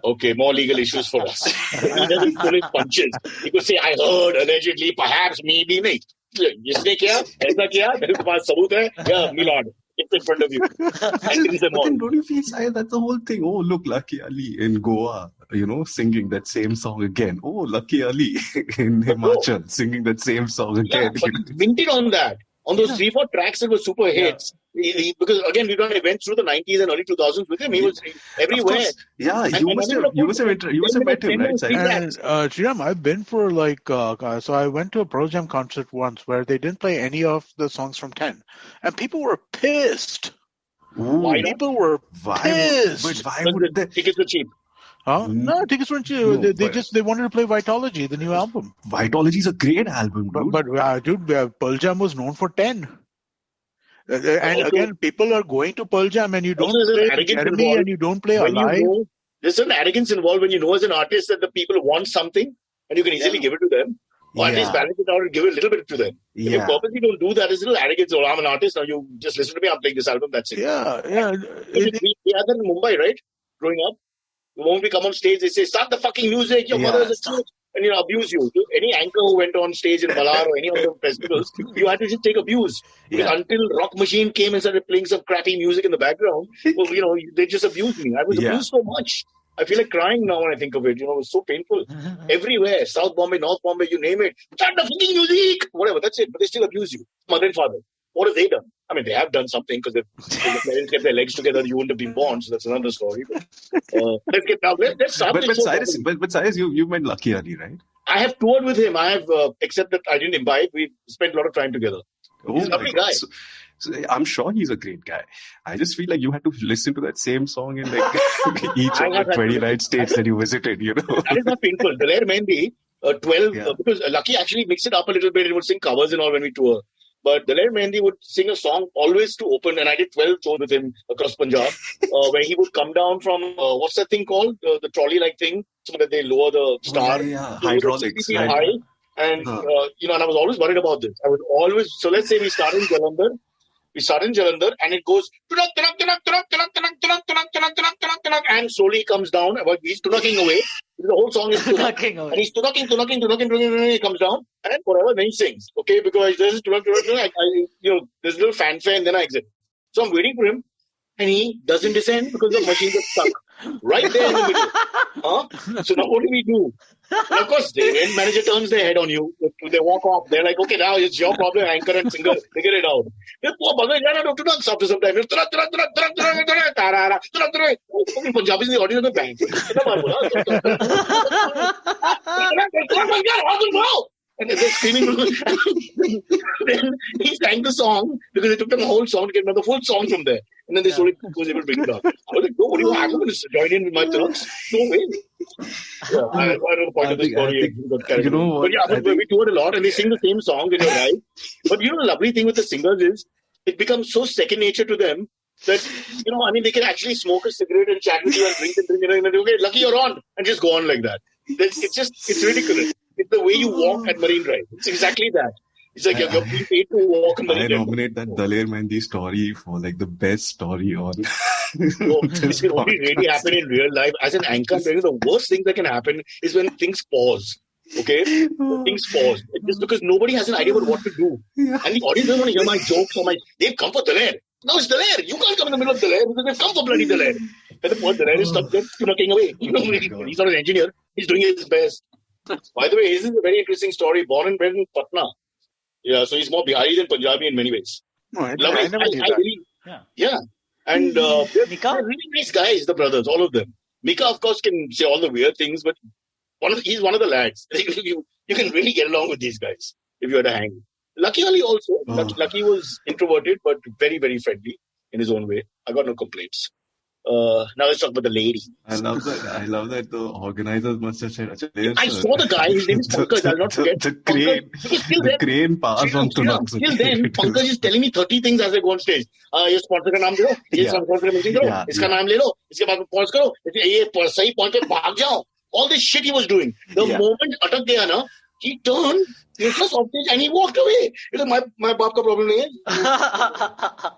S3: okay, more legal issues for us. He doesn't pull his punches. He could say, "I heard, allegedly, perhaps, maybe." नहीं. जिसने किया, ऐसा किया, मेरे पास सबूत है. Yeah, Milord, it's in front of you.
S4: But then don't you feel sad? That's the whole thing. Oh, look, Lucky Ali in Goa, singing that same song again. Oh, Lucky Ali in Himachal singing that same song again.
S3: Yeah, but minted on that. On those 3-4 tracks that were super hits. Because again, we went through the 90s and early 2000s with him. He was everywhere.
S4: Yeah, you must have met him, right?
S2: And Sriraam, I've been for so I went to a Pearl Jam concert once where they didn't play any of the songs from 10, and people were pissed.
S3: Why
S2: people were pissed.
S3: But why would the tickets were cheap?
S2: Huh? No, tickets weren't cheap. No, they wanted to play Vitology, the new album.
S4: Vitology is a great album, dude.
S2: But Pearl Jam was known for 10. And again, people are going to Pearl Jam and you don't play Jeremy and you don't play Alive.
S3: There's an arrogance involved when you know as an artist that the people want something and you can easily give it to them. Or at least balance it out and give a little bit to them. If you purposely don't do that, it's a little arrogance. Oh, I'm an artist, now you just listen to me, I'm playing this album, that's it.
S2: Yeah.
S3: We had that in Mumbai, right? Growing up. The moment we come on stage, they say, "Start the fucking music, your mother is a child," and abuse you. Any anchor who went on stage in Malar or any of the festivals, you had to just take abuse. Because until Rock Machine came and started playing some crappy music in the background, they just abused me. I was abused so much. I feel like crying now when I think of it. It was so painful. Everywhere, South Bombay, North Bombay, you name it. Start the fucking music! Whatever, that's it. But they still abuse you. Mother and father. What have they done? I mean, they have done something because if the parents kept their legs together, you wouldn't have been born. So that's another story. But, let's start.
S4: But Cyrus, you met Lucky Ali, right?
S3: I have toured with him. I have, except that I didn't imbibe. We spent a lot of time together. He's a lovely guy.
S4: So I'm sure he's a great guy. I just feel like you had to listen to that same song in each of the 29 states that you visited.
S3: That is not painful. Daler Mehndi, 12, because Lucky actually mixed it up a little bit. It would sing covers and all when we tour. But Daler Mehndi would sing a song always to open, and I did 12 shows with him across Punjab, where he would come down from, what's that thing called? The trolley-like thing, so that they lower the star.
S4: Hydraulics.
S3: High. And, and I was always worried about this. So let's say we start in Jalandhar. And it goes, and slowly comes down. He's tunnacking away. The whole song is tunnacking away. And he's tunnacking, he comes down, and then forever, then he sings. Okay, because there's there's a little fanfare, and then I exit. So I'm waiting for him, and he doesn't descend because the machine gets stuck right there in the middle. So now what do we do? And of course, the event manager turns their head on you. They walk off. They're like, "Okay, now it's your problem, anchor and singer. Figure it out." Poor bugger, after some time. Punjabis in the audience are bang. And they're screaming. Then he sang the song because it took them a whole song to get another full song from there. And then they slowly was able to bring it up. I was like, "No, what do you want? I'm going to join in with my thugs. No way." I don't know the point of the story. But we toured a lot and they sing the same song and you're right. But the lovely thing with the singers is it becomes so second nature to them that, they can actually smoke a cigarette and chat with you and drink and okay, Lucky, you're on, and just go on like that. It's ridiculous. It's the way you walk at Marine Drive. It's exactly that. It's like you're being paid to walk in Marine Drive.
S4: I nominate that Daler Mehndi story for the best story on.
S3: This can only really happen in real life. As an anchor, the worst thing that can happen is when things pause. Okay? Things pause. It's just because nobody has an idea about what to do. And the audience doesn't want to hear my jokes or they've come for Daler. No, it's Daler. You can't come in the middle of Daler because they've come for bloody Daler. And the poor Daler is stuck there, knocking away. He's not an engineer. He's doing his best. By the way, his is a very interesting story. Born and bred in Patna. Yeah, so he's more Bihari than Punjabi in many ways.
S2: Lovely. I never knew that.
S3: Yeah. And they're really nice guys, the brothers, all of them. Mika, of course, can say all the weird things, but he's one of the lads. You can really get along with these guys if you had a hang. Lucky Ali also. Lucky was introverted, but very, very friendly in his own way. I got no complaints. Now let's talk about the lady.
S4: I love that the organizers must have said,
S3: I saw the guy, his name is Pankaj, I'll not forget.
S4: The crane passed on to
S3: Till then, Pankaj is telling me 30 things as I go on stage. ये sponsor का नाम ले लो, ये sponsor का mention करो, इसका नाम ले लो, इसके बाद pause करो, ये सही point पे भाग जाओ. All this shit he was doing. The moment अटक गया ना, he turned He was just off stage and he walked away. He said, my baap ka problem nahi hai.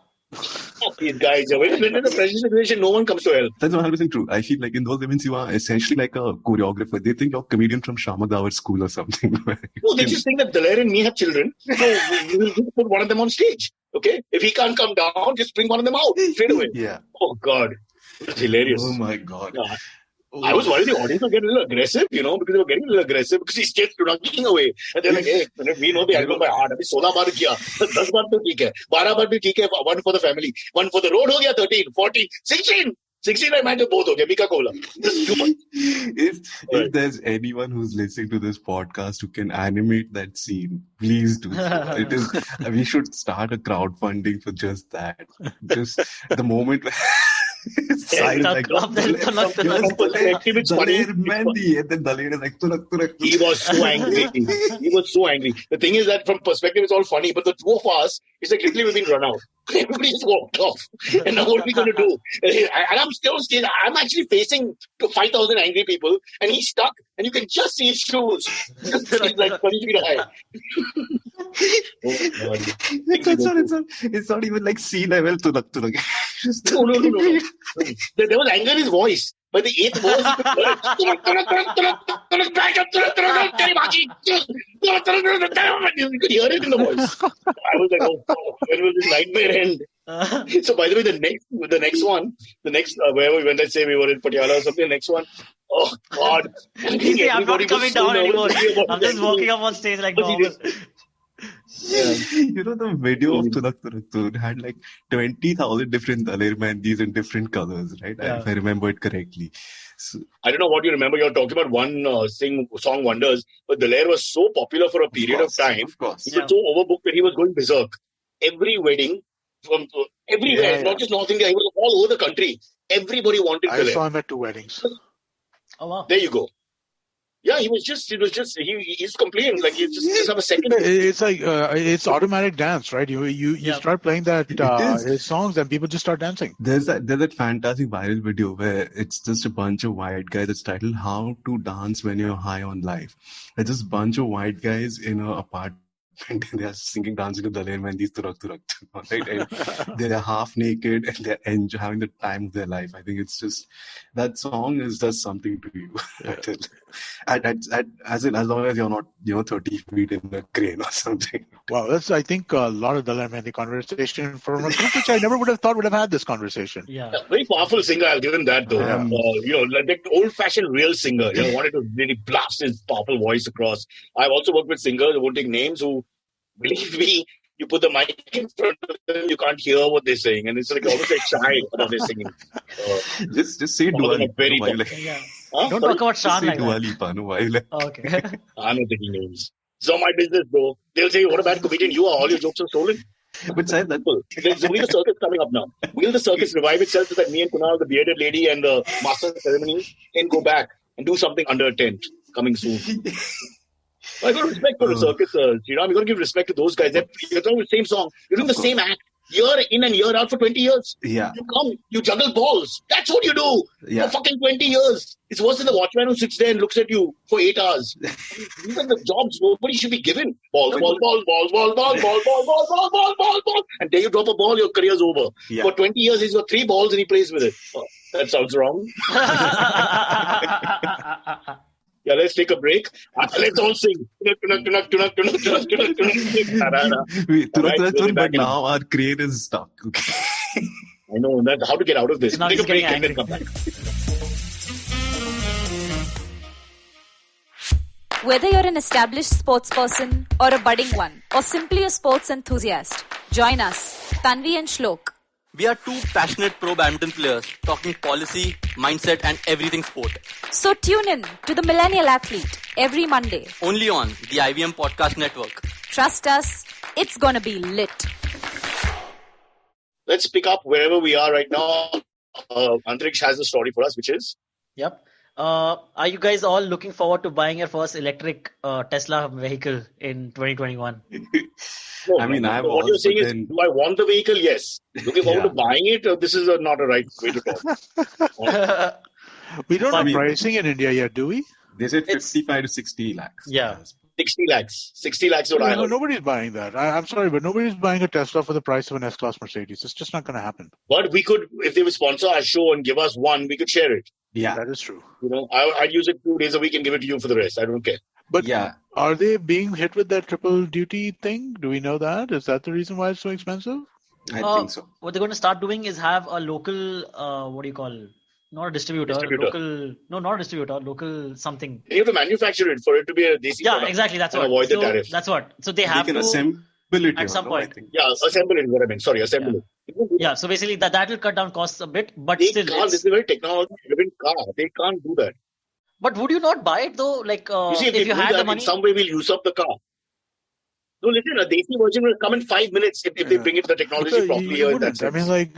S3: These guys, when in the pressure situation, no one comes to help.
S4: That's 100% true. I feel like in those events, you are essentially like a choreographer. They think you're a comedian from Shamak Dawar school or something.
S3: No, they just think that Daler and me have children. So we will just put one of them on stage. Okay? If he can't come down, just bring one of them out straight away.
S4: Yeah.
S3: Oh, God. It's hilarious.
S4: Oh, my God.
S3: Yeah. I was worried the audience would get a little aggressive, because they were getting a little aggressive because he's just running away. And they're like, hey, we know the album by heart. Abhi 16 baar kiya. 10 baar to theek hai. 12 baar bhi theek hai. One for the family. One for the road ho gaya. 13, 14, 16. 16 I imagine both ho gaya. Mika Kola.
S4: If there's anyone who's listening to this podcast who can animate that scene, please do so. We should start a crowdfunding for just that. Just the moment Cyrus like, Daler Mehndi, and then Daler is like, turak.
S3: He was so angry. The thing is that from perspective, it's all funny, but the two of us, it's like literally we've been run out. Everybody just walked off. And now what are we going to do? And I'm still on stage. I'm actually facing 5,000 angry people, and he's stuck, and you can just see his shoes. He's like 20 feet high.
S4: It's not even like sea level turak.
S3: No. There was anger in his voice. By the 8th verse, you could hear it in the voice. I was like, oh, when will this nightmare end? So, by the way, the next one, wherever we went, let's say we were in Patiala or something, the next one, oh, God.
S5: I'm not coming down anymore. I'm just walking up on stage like normal.
S3: Yeah.
S4: The video of Turak had like 20,000 different Daler Mehendis in different colors, right?
S5: Yeah.
S4: If I remember it correctly. So,
S3: I don't know what you remember. You're talking about one song wonders, but Daler was so popular for a period of time.
S4: Of course.
S3: He was so overbooked that he was going berserk. Every wedding, from everywhere, not just North India, he was all over the country. Everybody wanted Daler.
S2: I saw him at 2 weddings.
S5: Oh, wow.
S3: There you go. Yeah, he he's complaining like he just have a second.
S2: It's like it's automatic dance, right? You start playing that his songs and people just start dancing.
S4: There's that fantastic viral video where it's just a bunch of white guys. It's titled "How to Dance When You're High on Life." It's just a bunch of white guys in an apartment. And they are singing, dancing to Daler Mehendi's turak, right? And they're half naked and they're having the time of their life. I think it's just that song does something to you. Yeah. As long as you're not 30 feet in a crane or something.
S2: Wow, that's I think a lot of Daler Mehndi conversation from a group which I never would have thought would have had this conversation.
S5: Yeah.
S3: Very powerful singer, I'll give him that though. Like the old-fashioned real singer. Wanted to really blast his powerful voice across. I've also worked with singers, I won't take names, who, believe me, you put the mic in front of them, you can't hear what they're saying, and it's like almost like shy what they're singing.
S4: Just say Dua Lipa.
S5: Don't talk about Shaan like
S4: Dua Lipa.
S5: Okay.
S3: I'm not taking names. It's not my business, bro. They'll say, what a bad comedian you are. All your jokes are stolen.
S4: But say that.
S3: There's Wheel the Circus coming up now. Will the Circus revive itself so that me and Kunal, the bearded lady and the master of ceremony, can go back and do something under a tent coming soon? I got respect for the circus, Sriraam. You got to give respect to those guys. You're doing the same song. You're doing the same act year in and year out for 20 years.
S4: Yeah.
S3: You come, you juggle balls. That's what you do for fucking 20 years. It's worse than the watchman who sits there and looks at you for 8 hours. These are the jobs nobody should be given. Ball. And there you drop a ball, your career's over. Yeah. For 20 years, he's got 3 balls and he plays with it. Oh, that sounds wrong. Yeah, let's take a break. Let's all sing. But
S4: now our crane is stuck. Okay.
S3: I know. How to get out of this. Take a break and then come back.
S6: Whether you're an established sports person or a budding one, or simply a sports enthusiast, join us, Tanvi and Shlok.
S7: We are 2 passionate pro badminton players talking policy, mindset and everything sport.
S6: So tune in to The Millennial Athlete every Monday.
S7: Only on the IVM Podcast Network.
S6: Trust us, it's gonna be lit.
S3: Let's pick up wherever we are right now. Antariksh has a story for us, which is?
S5: Yep. Are you guys all looking forward to buying your first electric Tesla vehicle in 2021?
S3: No, what you're saying is, do I want the vehicle? Yes. Looking forward to buying it? This is not a right way to talk.
S2: We don't have pricing in India yet, do we?
S4: They said 55 to 60 lakhs.
S5: Yeah.
S3: 60 lakhs. 60 lakhs is what I heard.
S2: Nobody's buying that. I'm sorry, but nobody's buying a Tesla for the price of an S-Class Mercedes. It's just not going to happen.
S3: But we could, if they would sponsor our show and give us one, we could share it.
S4: Yeah.
S2: That is true.
S3: I'd use it 2 days a week and give it to you for the rest. I don't care.
S2: But are they being hit with that triple duty thing? Do we know that? Is that the reason why it's so expensive?
S4: I think so.
S5: What they're going to start doing is have a local, not a distributor. Local something.
S3: You have to manufacture it for it to be a DC product.
S5: Exactly. That's
S3: and
S5: what.
S3: avoid the tariff.
S5: That's what. So they have
S4: can
S5: to
S4: assemble it
S5: at some point.
S3: Assemble it is what I meant. Sorry, assemble it.
S5: Yeah. So basically that will cut down costs a bit, but
S3: they
S5: still.
S3: Can't. This is a very technology-driven car. They can't do that.
S5: But would you not buy it though? Like,
S3: you see,
S5: if you had the money,
S3: in some way we'll use up the car. No, listen, a Desi version will come in 5 minutes if they bring it the technology properly.
S2: I mean,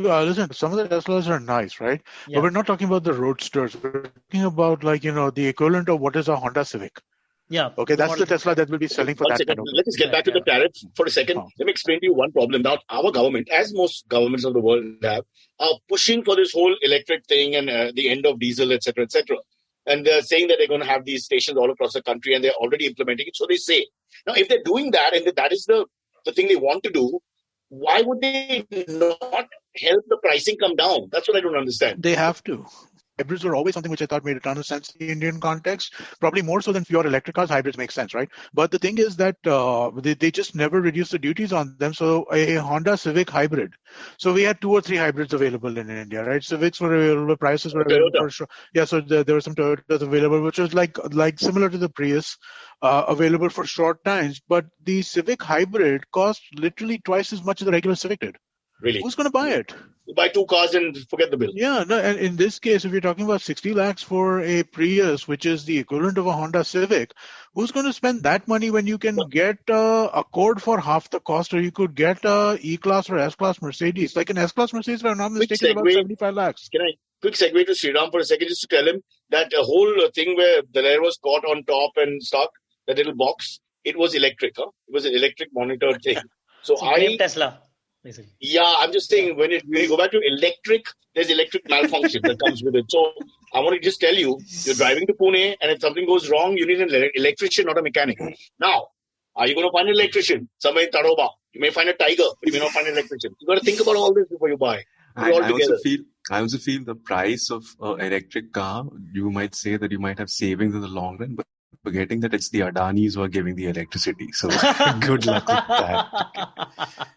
S2: listen, some of the Teslas are nice, right? Yeah. But we're not talking about the roadsters. We're talking about the equivalent of what is a Honda Civic.
S5: Yeah.
S2: Okay, that's the Tesla that will be selling for that kind of.
S3: Let's get back to the tariff for a second. Let me explain to you one problem. Now, our government, as most governments of the world have, are pushing for this whole electric thing and the end of diesel, etc., etc. And they're saying that they're going to have these stations all across the country and they're already implementing it. So they say. Now, if they're doing that and that is the thing they want to do, why would they not help the pricing come down? That's what I don't understand.
S2: They have to. Hybrids were always something which I thought made a ton of sense in the Indian context. Probably more so than pure electric cars. Hybrids make sense, right? But the thing is that they just never reduced the duties on them. So a Honda Civic hybrid. So we had 2 or 3 hybrids available in India, right? Civics were available, prices were available for sure. Yeah, so there were some Toyotas available, which was like similar to the Prius, available for short times. But the Civic hybrid cost literally twice as much as the regular Civic did.
S3: Really?
S2: Who's going to buy it?
S3: You buy 2 cars and forget the bill.
S2: Yeah, no, and in this case, if you're talking about 60 lakhs for a Prius, which is the equivalent of a Honda Civic, who's going to spend that money when you can get a Accord for half the cost, or you could get a E-Class or S-Class Mercedes? Like an S-Class Mercedes, if I'm not mistaken, about 75 lakhs.
S3: Can I quick segue to Sriraam for a second, just to tell him that a whole thing where Daler was caught on top and stuck, that little box, it was electric. It was an electric monitored thing. So
S5: Tesla. Basically.
S3: Yeah, I'm just saying when you go back to electric, there's electric malfunction that comes with it. So I want to just tell you, you're driving to Pune and if something goes wrong, you need an electrician, not a mechanic. Now, are you going to find an electrician somewhere in Tadoba? You may find a tiger, but you may not find an electrician. You've got to think about all this before you buy.
S4: I also feel the price of an electric car, you might say that you might have savings in the long run, but forgetting that it's the Adanis who are giving the electricity. So good luck with that.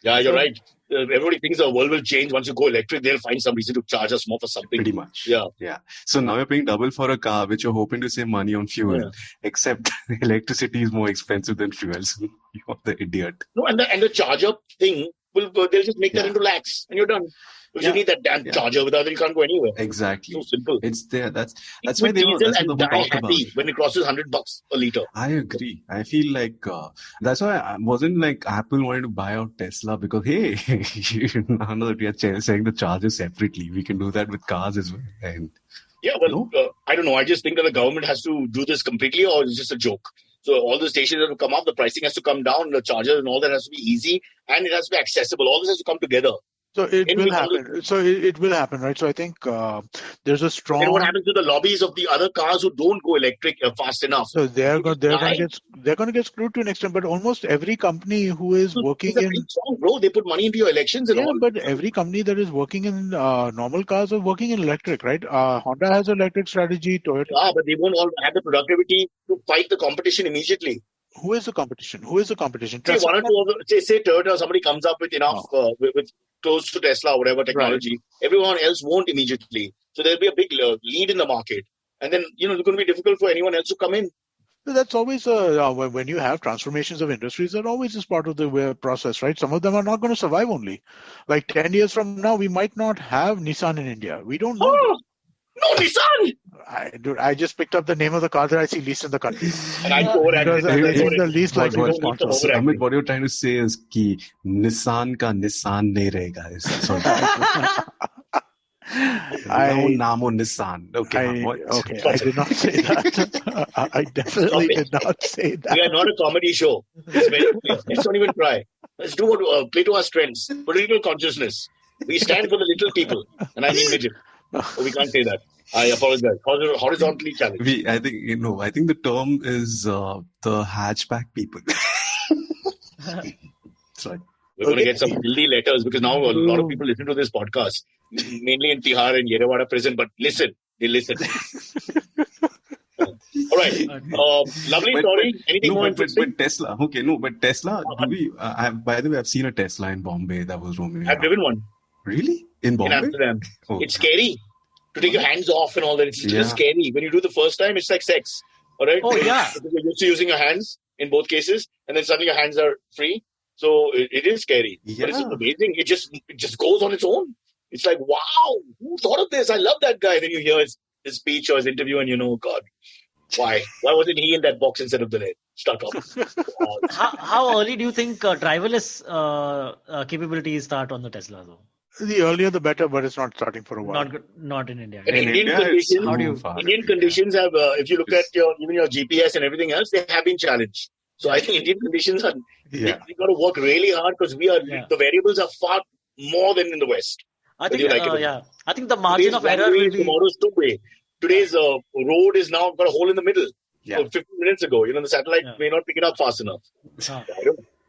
S3: Yeah, you're right. Everybody thinks the world will change once you go electric. They'll find some reason to charge us more for something.
S4: Pretty much.
S3: Yeah.
S4: So now you're paying double for a car, which you're hoping to save money on fuel, except electricity is more expensive than fuel. So you're the idiot.
S3: No, and the charger thing, they'll just make that into lakhs and you're done. Because you need that damn charger, without it you can't go anywhere.
S4: Exactly.
S3: So simple.
S4: It's there. That's why they were
S3: talking about when it crosses $100 a liter.
S4: I agree. I feel like that's why I wasn't like Apple wanted to buy out Tesla because hey, now that we are selling the chargers separately, we can do that with cars as well. And
S3: I don't know. I just think that the government has to do this completely, or it's just a joke. So all the stations that will come up, the pricing has to come down, the charger and all that has to be easy, and it has to be accessible. All this has to come together.
S2: So it will happen. So it will happen, right? So I think there's a strong.
S3: And what happens to the lobbies of the other cars who don't go electric fast enough?
S2: So they're going to get screwed to an extent. But almost every company who is working in
S3: strong, bro, they put money into your elections and all.
S2: But every company that is working in normal cars are working in electric, right? Honda has an electric strategy. Toyota.
S3: Yeah, but they won't all have the productivity to fight the competition immediately.
S2: Who is the competition?
S3: Say one or two of them, say Toyota, somebody comes up with enough, with close to Tesla or whatever technology. Right. Everyone else won't immediately. So there'll be a big lead in the market. And then, it's going to be difficult for anyone else to come in.
S2: That's always, when you have transformations of industries, that always is part of the process, right? Some of them are not going to survive only. Like 10 years from now, we might not have Nissan in India. We don't know.
S3: Oh! No, Nissan!
S2: I just picked up the name of the car that I see least in the country.
S3: And I'm it's
S2: the least likely to sponsor.
S4: So, Amit, what you're trying to say is कि Nissan का Nissan नहीं रहेगा. Namo Nissan. Okay.
S2: I did not say that. I definitely did not say that.
S3: We are not a comedy show. It's very clear. Let's not even try. Let's do what play to our strengths. Political consciousness. We stand for the little people. And I mean midget. So we can't say that. I apologize. Horizontally challenged.
S4: I think the term is the hatchback people. Sorry.
S3: We're going to get some Delhi letters because now a lot of people listen to this podcast, mainly in Tihar and Yerewada prison. But listen, they listen. All right. Lovely story. Anything more interesting?
S4: But Tesla. Okay, no, but Tesla. By the way, I've seen a Tesla in Bombay that was roaming around.
S3: I've driven one.
S4: Really? In Bombay?
S3: In Amsterdam.
S4: Oh.
S3: It's scary to take your hands off and all that. It's just scary. When you do the first time, it's like sex. All right?
S5: Oh, yeah.
S3: Because you're used to using your hands in both cases, and then suddenly your hands are free. So it is scary.
S4: Yeah.
S3: But it's amazing. It just goes on its own. It's like, wow, who thought of this? I love that guy. Then you hear his speech or his interview and you know, God, why? Why wasn't he in that box instead of the net? Stuck up.
S5: How early do you think driverless capabilities start on the Tesla, though?
S2: The earlier the better, but it's not starting for a while.
S5: Not in India.
S3: In Indian conditions have, if you look at even your GPS and everything else, they have been challenged. So I think Indian conditions are, we got to work really hard because the variables are far more than in the West.
S5: I think, I think the margin of error will be...
S3: Tomorrow's two-way. Today's road is now got a hole in the middle.
S4: Yeah.
S3: So 15 minutes ago, the satellite may not pick it up fast enough.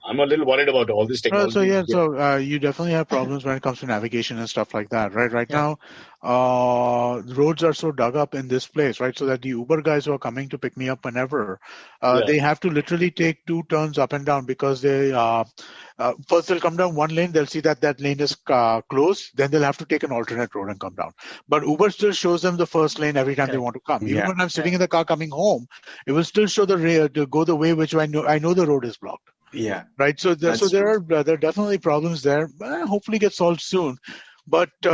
S3: I'm a little worried about all this technology.
S2: So you definitely have problems when it comes to navigation and stuff like that, right? Right now, roads are so dug up in this place, right? So that the Uber guys who are coming to pick me up whenever, they have to literally take 2 turns up and down because they first they'll come down one lane, they'll see that lane is closed, then they'll have to take an alternate road and come down. But Uber still shows them the first lane every time they want to come. Even when I'm sitting in the car coming home, it will still show to go the way which I know the road is blocked.
S4: Yeah.
S2: Right. So there are definitely problems there. Hopefully get solved soon. But, it's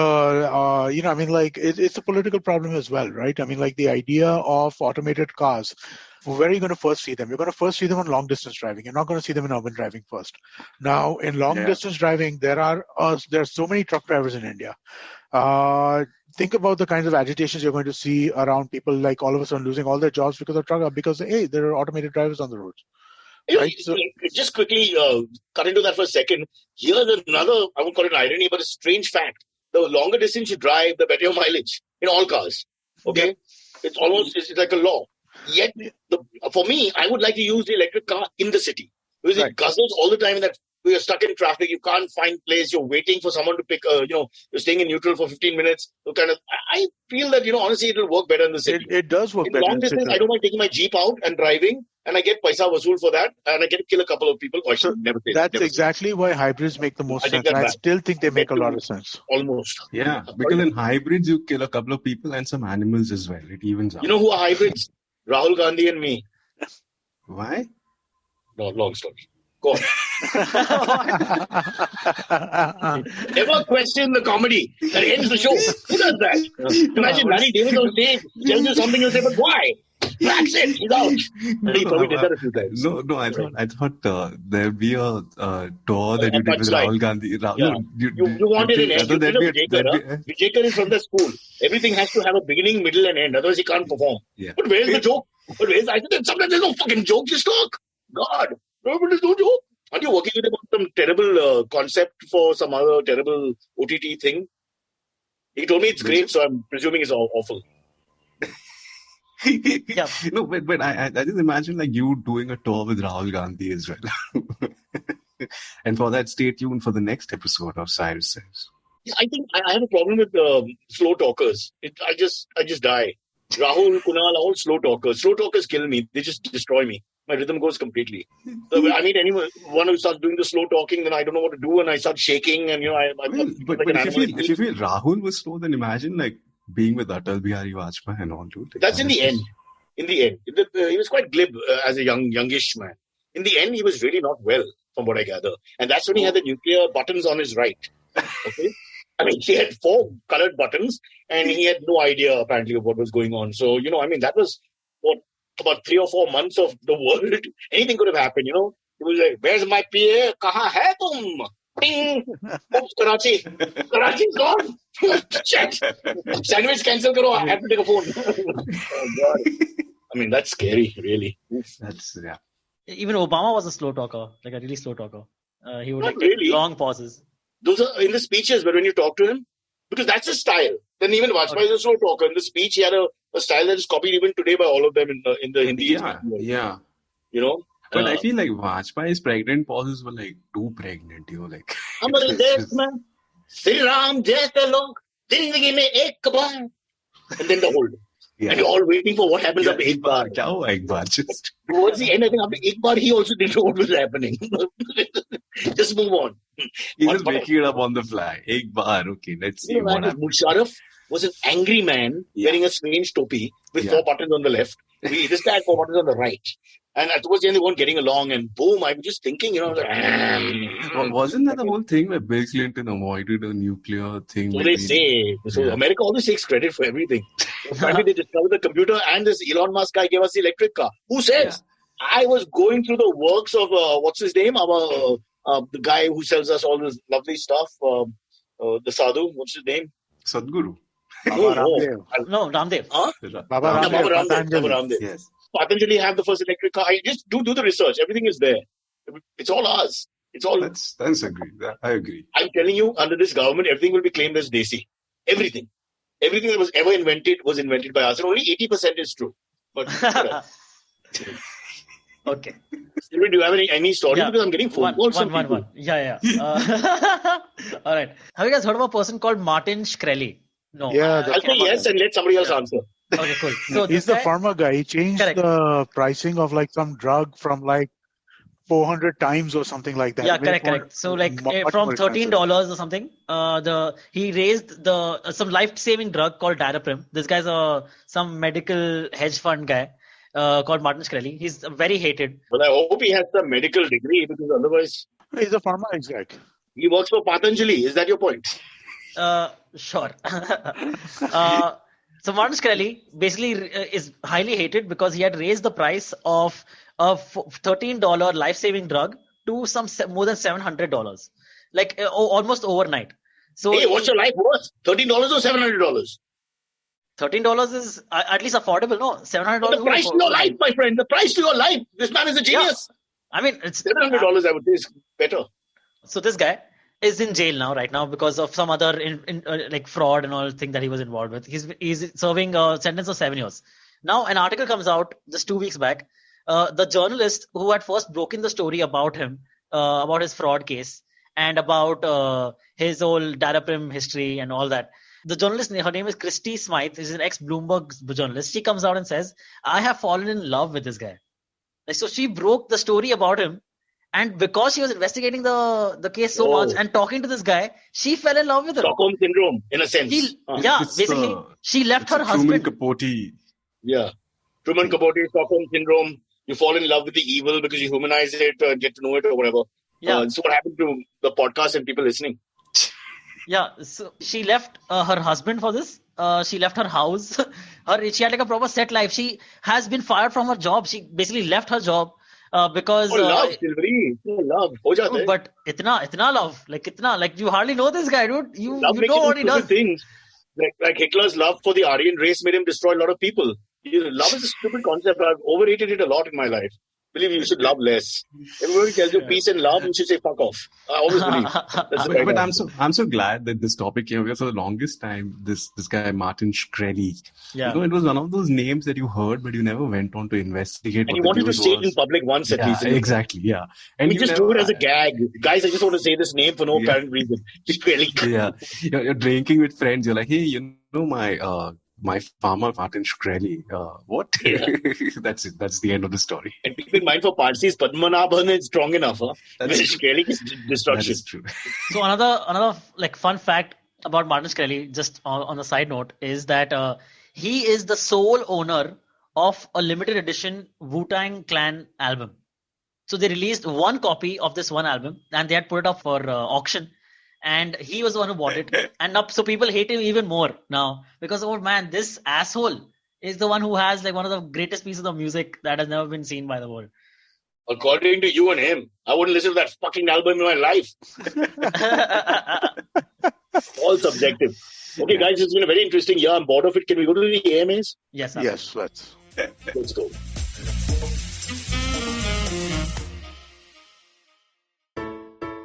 S2: a political problem as well, right? I mean, like the idea of automated cars, where are you going to first see them? You're going to first see them on long distance driving. You're not going to see them in urban driving first. Now, in long distance driving, there are so many truck drivers in India. Think about the kinds of agitations you're going to see around people like all of a sudden losing all their jobs because there are automated drivers on the roads. Right,
S3: just quickly cut into that for a second. Here's another, I won't call it an irony, but a strange fact. The longer distance you drive, the better your mileage in all cars. Okay? Yeah. It's like a law. Yet, for me, I would like to use the electric car in the city. Because it guzzles all the time in that you're stuck in traffic, you can't find place, you're waiting for someone to pick, you're staying in neutral for 15 minutes. So I feel that, honestly, it'll work better in the city.
S2: It does work better.
S3: In long distance, I don't mind taking my Jeep out and driving, and I get paisa vasool for that, and I get to kill a couple of people.
S2: That's exactly why hybrids make the most sense. I still think they make a lot of sense.
S3: Almost.
S4: Yeah, because in hybrids, you kill a couple of people and some animals as well. It evens out.
S3: You know who are hybrids? Rahul Gandhi and me.
S4: Why?
S3: No, long story. Go on. Never question the comedy that ends the show. Who does that? Imagine Larry David on stage tells you something, you say, but why? That's it. He's out. He probably did that a few times.
S4: No. I thought there'd be a tour that you did with Rahul Gandhi.
S3: You wanted an end. Vijayakar is from the school. Everything has to have a beginning, middle, and end. Otherwise, he can't perform. Yeah. But where's the joke? I said, sometimes there's no fucking joke. Just talk. God. No, but there's no joke. Aren't you working with him on some terrible concept for some other terrible OTT thing? He told me it's great, so I'm presuming it's awful.
S4: Yeah. No, but I just imagine like you doing a tour with Rahul Gandhi as well. And for that, stay tuned for the next episode of Cyrus Says.
S3: Yeah, I think I have a problem with slow talkers. I just die. Rahul, Kunal, all slow talkers. Slow talkers kill me. They just destroy me. My rhythm goes completely. So I meet anyone who starts doing the slow talking, then I don't know what to do, and I start shaking, and
S4: But if you feel Rahul was slow, then imagine like being with Atal Bihari Vajpayee and all, dude.
S3: That's in the end. In the end, he was quite glib as a youngish man. In the end, he was really not well, from what I gather, and that's when he had the nuclear buttons on his right. Okay. I mean, he had 4 colored buttons, and he had no idea, apparently, of what was going on. So, that was about 3 or 4 months of the world. Anything could have happened, He was like, where's my PA? Kahan hai tum? Ding! Oops, Karachi. Karachi's gone. Shit. Sandwich cancel karo. I have to take a phone. Oh, God. I mean, that's scary, really.
S5: Even Obama was a slow talker, like a really slow talker. He would take long pauses.
S3: Those are in the speeches, but when you talk to him, because that's his style. Then even Vajpayee is a slow talker. In the speech, he had a style that is copied even today by all of them in the Hindi.
S4: Yeah.
S3: You know?
S4: But I feel like Vajpayee's pregnant pauses were like too pregnant, like.
S3: Sriraam jaise log, zindagi mein ek baar. And then the whole. Yeah. And you're all waiting for what happens after ek baar.
S4: Just.
S3: Towards the end, I think after ek baar, he also didn't know what was happening. Just move on.
S4: He's just making it up on the fly. Ek baar, okay, let's see what happens.
S3: Musharraf was an angry man wearing a strange topi with 4 buttons on the left. This guy had 4 buttons on the right. And towards the end, they weren't getting along, and boom, I was just thinking,
S4: wasn't that the whole thing where Bill Clinton avoided a nuclear thing?
S3: So they say. So America always takes credit for everything. Finally, they discovered the computer, and this Elon Musk guy gave us the electric car. Who says? I was going through the works of, what's his name? The guy who sells us all this lovely stuff. The sadhu, what's his name?
S4: Sadhguru.
S5: No, Ramdev.
S3: Huh?
S2: Baba
S3: Ramdev.
S4: Yes.
S3: Patanjali have the first electric car. I just do the research. Everything is there. It's all ours. It's all.
S4: That's agree. I agree.
S3: I'm telling you, under this government, everything will be claimed as Desi. Everything that was ever invented was invented by us, and only 80% is true. But
S5: okay.
S3: Do you have any story? Because I'm getting phone calls.
S5: One. Yeah. All right. Have you guys heard of a person called Martin Shkreli? No.
S2: Yeah.
S3: I'll say yes and let somebody else answer.
S5: Okay, cool. So
S2: he's the pharma guy. He changed the pricing of like some drug from like 400 times or something like that.
S5: Yeah, correct. So like from $13 or something, he raised some life-saving drug called Daraprim. This guy's some medical hedge fund guy called Martin Shkreli. He's very hated.
S3: Well, I hope he has some medical degree because otherwise...
S2: He's a pharma exec.
S3: He works for Patanjali. Is that your point?
S5: Sure. So Martin Shkreli basically is highly hated because he had raised the price of a $13 life-saving drug to some more than $700, like almost overnight. So
S3: hey, what's your life worth? $13 or $700?
S5: $13 is at least affordable. No, $700.
S3: The price to your life, my friend. The price to your life. This man is a genius.
S5: Yeah. I mean, it's
S3: $700. I would say is better.
S5: So this guy is in jail right now because of some other like fraud and all thing that he was involved with. He's serving a sentence of 7 years. Now an article comes out just 2 weeks back. The journalist who had first broken the story about him, about his fraud case and about his whole Daraprim history and all that. The journalist, her name is Christy Smythe. She's an ex-Bloomberg journalist. She comes out and says, I have fallen in love with this guy. So she broke the story about him. And because she was investigating the case so much and talking to this guy, she fell in love with him.
S3: Stockholm syndrome, in a sense.
S5: Basically, she left her husband.
S4: Truman Capote.
S3: Yeah. Truman Capote, Stockholm syndrome. You fall in love with the evil because you humanize it, get to know it or whatever.
S5: Yeah.
S3: So what happened to the podcast and people listening?
S5: Yeah. So she left her husband for this. She left her house. She had like a proper set life. She has been fired from her job. She basically left her job. Because
S3: love, love.
S5: But itna love, like you hardly know this guy, dude. You know what he does.
S3: Things. Like Hitler's love for the Aryan race made him destroy a lot of people. Love is a stupid concept. I've overrated it a lot in my life. Believe me, you should love less. Everybody tells you peace and love, you should say fuck off. I always believe.
S4: But I'm so glad that this topic came because for the longest time, this guy Martin Shkreli, it was one of those names that you heard, but you never went on to investigate.
S3: And you wanted to say it in public once at least.
S4: Exactly, yeah. And
S3: you just do it as a gag. Guys, I just want to say this name for no apparent reason. Shkreli.
S4: Yeah. You're drinking with friends. You're like, hey, you know my farmer Martin Shkreli. What? Yeah. That's it. That's the end of the story.
S3: And keep in mind for Parsis, Padmanabhan is strong enough. Shkreli is destruction.
S4: That is true.
S5: So another like fun fact about Martin Shkreli, just on the side note, is that he is the sole owner of a limited edition Wu-Tang Clan album. So they released one copy of this one album and they had put it up for auction. And he was the one who bought it. And so people hate him even more now because, oh man, this asshole is the one who has like one of the greatest pieces of music that has never been seen by the world.
S3: According to you and him, I wouldn't listen to that fucking album in my life. All subjective. Okay, guys, it's been a very interesting year. I'm bored of it. Can we go to the AMAs?
S5: Yes,
S2: let's.
S3: Let's go.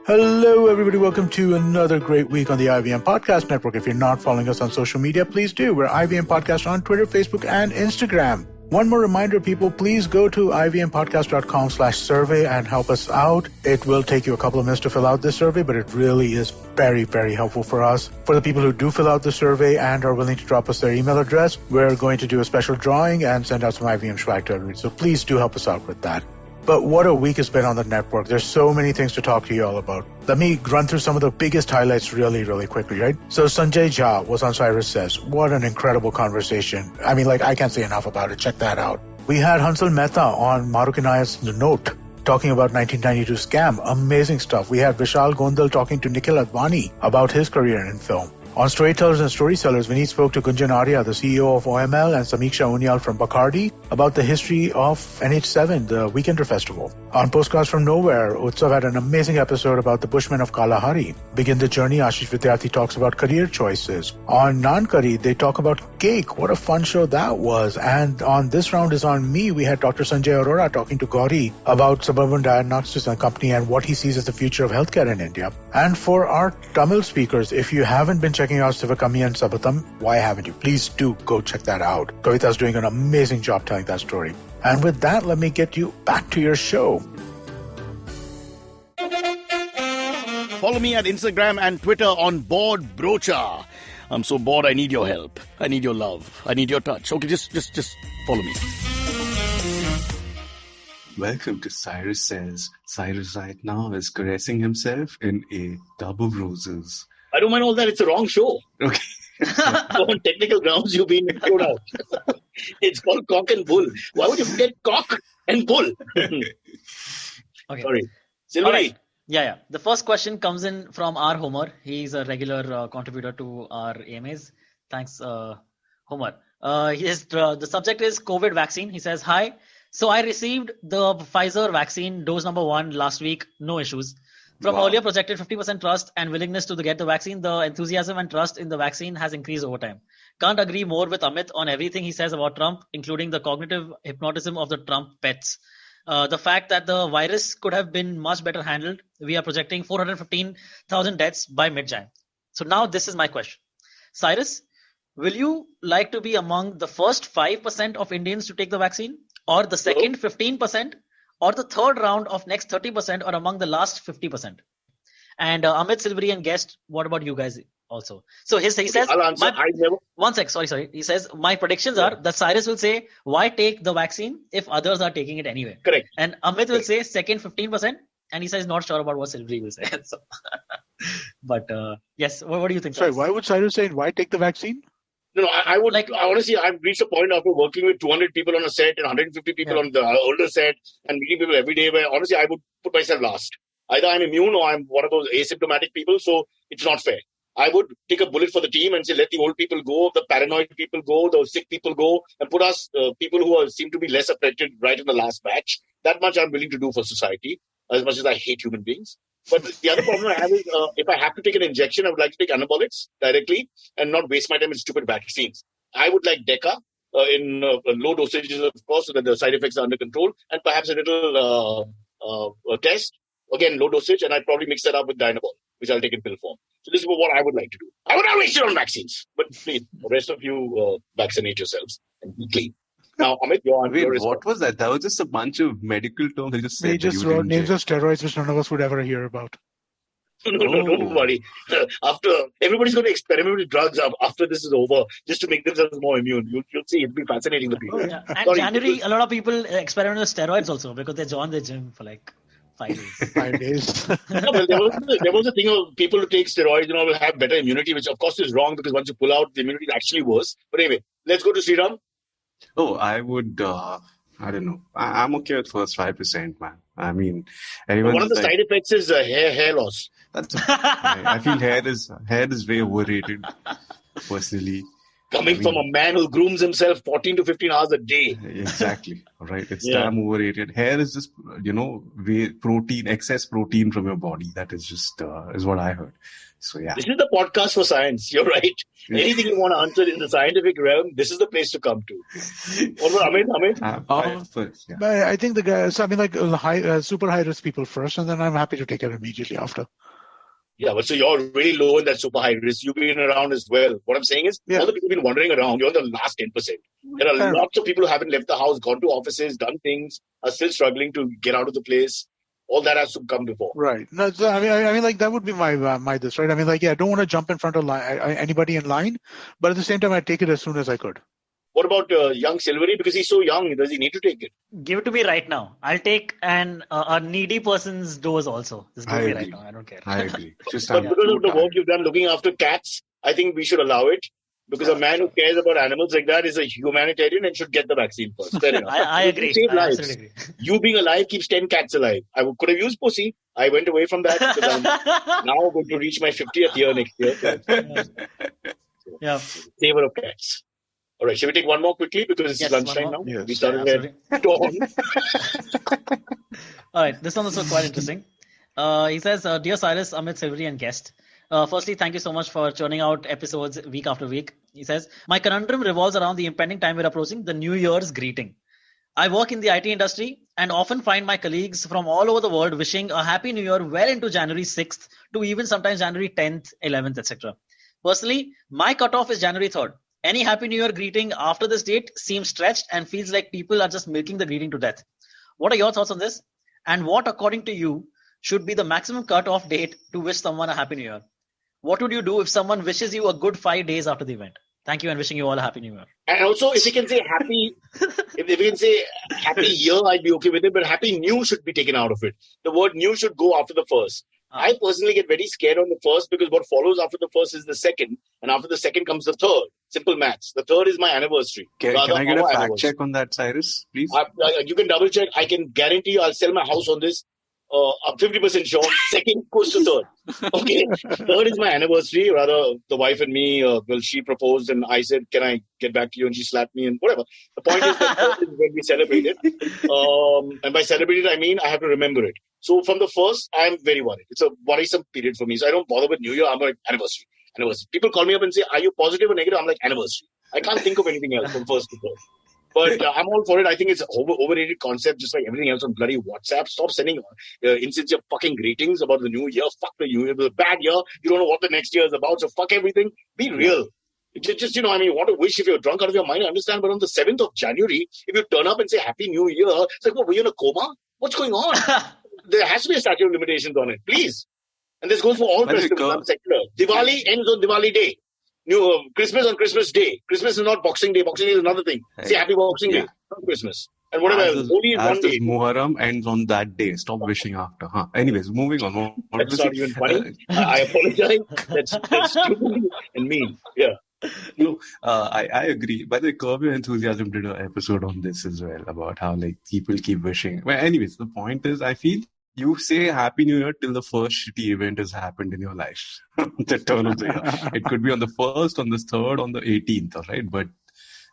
S2: Hello, everybody. Welcome to another great week on the IVM Podcast Network. If you're not following us on social media, please do. We're IVM Podcast on Twitter, Facebook, and Instagram. One more reminder, people, please go to ivmpodcast.com/survey and help us out. It will take you a couple of minutes to fill out this survey, but it really is very, very helpful for us. For the people who do fill out the survey and are willing to drop us their email address, we're going to do a special drawing and send out some IVM swag to everybody. So please do help us out with that. But what a week it's been on the network. There's so many things to talk to you all about. Let me run through some of the biggest highlights really, really quickly, right? So Sanjay Jha was on Cyrus Says. What an incredible conversation. I mean, I can't say enough about it. Check that out. We had Hansal Mehta on Maruk Inaya's Note talking about 1992 scam. Amazing stuff. We had Vishal Gondal talking to Nikhil Advani about his career in film. On Storytellers and Storysellers, Vineet spoke to Gunjan Arya, the CEO of OML, and Samiksha Unyal from Bacardi about the history of NH7, the Weekender Festival. On Postcards from Nowhere, Utsav had an amazing episode about the Bushmen of Kalahari. Begin the Journey, Ashish Vidyarthi talks about career choices. On Nankari, they talk about cake. What a fun show that was. And on This Round is on Me, we had Dr. Sanjay Arora talking to Gauri about Suburban Diagnostics and Company and what he sees as the future of healthcare in India. And for our Tamil speakers, if you haven't been checking out Sivakami and Sabatam, why haven't you? Please do go check that out. Kavita's doing an amazing job telling that story. And with that, let me get you back to your show.
S8: Follow me at Instagram and Twitter on Bored Brocha. I'm so bored, I need your help. I need your love. I need your touch. Okay, just follow me.
S4: Welcome to Cyrus Says. Cyrus right now is caressing himself in a tub of roses.
S3: I don't mind all that. It's a wrong show.
S4: Okay.
S3: So on technical grounds, you've been thrown out. It's called Cock and Bull. Why would you forget cock and bull?
S5: Okay.
S3: Sorry. Silvery.
S5: All right. Yeah. The first question comes in from our Homer. He's a regular contributor to our AMAs. Thanks, Homer. The subject is COVID vaccine. He says, hi. So I received the Pfizer vaccine dose number 1 last week. No issues. From earlier projected 50% trust and willingness to get the vaccine, the enthusiasm and trust in the vaccine has increased over time. Can't agree more with Amit on everything he says about Trump, including the cognitive hypnotism of the Trump pets. The fact that the virus could have been much better handled. We are projecting 415,000 deaths by mid-Jan. So now this is my question. Cyrus, will you like to be among the first 5% of Indians to take the vaccine, or the second 15%? Or the third round of next 30%, or among the last 50%? And Amit, Silvery, and guest, what about you guys also? So he says,
S3: I'll answer.
S5: One sec, sorry. He says, my predictions are that Cyrus will say, why take the vaccine if others are taking it anyway?
S3: Correct.
S5: And Amit will say second 15%, and he says not sure about what Silvery will say. So, but yes, what do you think?
S2: Sorry, why would Cyrus say, why take the vaccine?
S3: No, I would honestly, I've reached a point after working with 200 people on a set and 150 people on the older set and meeting people every day where honestly, I would put myself last. Either I'm immune or I'm one of those asymptomatic people, so it's not fair. I would take a bullet for the team and say, let the old people go, the paranoid people go, the sick people go, and put us people who seem to be less affected right in the last batch. That much I'm willing to do for society, as much as I hate human beings. But the other problem I have is if I have to take an injection, I would like to take anabolics directly and not waste my time in stupid vaccines. I would like DECA in low dosages, of course, so that the side effects are under control, and perhaps a little test, again, low dosage, and I'd probably mix that up with Dynabol, which I'll take in pill form. So this is what I would like to do. I would not waste it on vaccines. But please, the rest of you vaccinate yourselves and be clean. Now, Amit,
S4: what was that? That was just a bunch of medical terms.
S2: They just wrote names of steroids which none of us would ever hear about.
S3: No, don't worry. After everybody's going to experiment with drugs after this is over, just to make themselves more immune. You'll see, it'll be fascinating. The people.
S5: Yeah. And January, a lot of people experiment with steroids also because they join the gym for like 5 days.
S2: 5 days.
S3: Well, there was a thing of people who take steroids, will have better immunity, which of course is wrong because once you pull out, the immunity is actually worse. But anyway, let's go to Sriraam.
S4: Oh, I would, I don't know. I'm okay with first 5%, man. I mean, one
S3: of the side effects is hair loss.
S4: That's I feel hair is way overrated, personally.
S3: Coming from a man who grooms himself 14 to 15 hours a day.
S4: Exactly. Right. It's damn overrated. Hair is just, excess protein from your body. That is just, is what I heard. So, yeah.
S3: This is the podcast for science. You're right. Anything you want to answer in the scientific realm, this is the place to come to. What about Amit?
S2: I think the guys, super high risk people first, and then I'm happy to take it immediately after.
S3: Yeah, but so you're really low in that super high risk. You've been around as well. What I'm saying is, all the people who've been wandering around, you're in the last 10%. There are lots of people who haven't left the house, gone to offices, done things, are still struggling to get out of the place. All that has to come before.
S2: Right. No, so, that would be my this, right? I don't want to jump in front of anybody in line, but at the same time, I'd take it as soon as I could.
S3: What about young Silvery? Because he's so young, does he need to take it?
S5: Give it to me right now. I'll take a needy person's dose also. Just give me right now. I don't care.
S4: I agree.
S3: But because of the work you've done looking after cats, I think we should allow it. Because a man who cares about animals like that is a humanitarian and should get the vaccine first. Fair enough.
S5: I agree.
S3: Save
S5: I
S3: lives.
S5: absolutely agree.
S3: You being alive keeps 10 cats alive. I could have used pussy. I went away from that because I'm now going to reach my 50th year next year.
S5: Yeah.
S3: Savor of cats. All right. Shall we take one more quickly because it's lunchtime now?
S2: Yes.
S3: We started at dawn.
S5: All right. This one is also quite interesting. He says, Dear Cyrus, Amit, Silvery and guest. Firstly, thank you so much for churning out episodes week after week. He says, my conundrum revolves around the impending time we're approaching, the New Year's greeting. I work in the IT industry and often find my colleagues from all over the world wishing a Happy New Year well into January 6th to even sometimes January 10th, 11th, etc. Personally, my cutoff is January 3rd. Any Happy New Year greeting after this date seems stretched and feels like people are just milking the greeting to death. What are your thoughts on this? And what, according to you, should be the maximum cutoff date to wish someone a Happy New Year? What would you do if someone wishes you a good 5 days after the event? Thank you and wishing you all a Happy New Year.
S3: And also, if you can say happy, if you can say Happy Year, I'd be okay with it. But Happy New should be taken out of it. The word new should go after the first. I personally get very scared on the first because what follows after the first is the second. And after the second comes the third. Simple maths. The third is my anniversary.
S4: Can I get a fact check on that, Cyrus, please?
S3: You can double check. I can guarantee you I'll sell my house on this. I'm 50% sure. Second goes to third. Okay. Third is my anniversary. Rather, the wife and me, she proposed and I said, can I get back to you? And she slapped me and whatever. The point is that third is when we celebrate it. And by celebrate it, I mean I have to remember it. So from the first, I'm very worried. It's a worrisome period for me. So I don't bother with New Year. I'm like, anniversary. People call me up and say, are you positive or negative? I'm like, anniversary. I can't think of anything else from first to third. But I'm all for it. I think it's an overrated concept, just like everything else on bloody WhatsApp. Stop sending insincere fucking greetings about the new year. Fuck the new year. It was a bad year. You don't know what the next year is about. So fuck everything. Be real. Just you want to wish if you're drunk out of your mind, I understand. But on the 7th of January, if you turn up and say Happy New Year, it's like, were you in a coma? What's going on? There has to be a statute of limitations on it. Please. And this goes for all festivals. Diwali ends on Diwali Day. Christmas on Christmas Day. Christmas is not Boxing Day. Boxing Day is another thing. Say Happy Boxing Day, not Christmas. And whatever else. Only is one day.
S4: Muharram ends on that day. Stop wishing after. Anyways, moving on.
S3: That's not even funny. I apologize. That's stupid and mean. Yeah.
S4: No, I agree. By the way, Curb Your Enthusiasm did an episode on this as well about how people keep wishing. Well, anyways, the point is, I feel you say Happy New Year till the first shitty event has happened in your life. The turn of the year. It could be on the 1st, on the 3rd, on the 18th, all right? But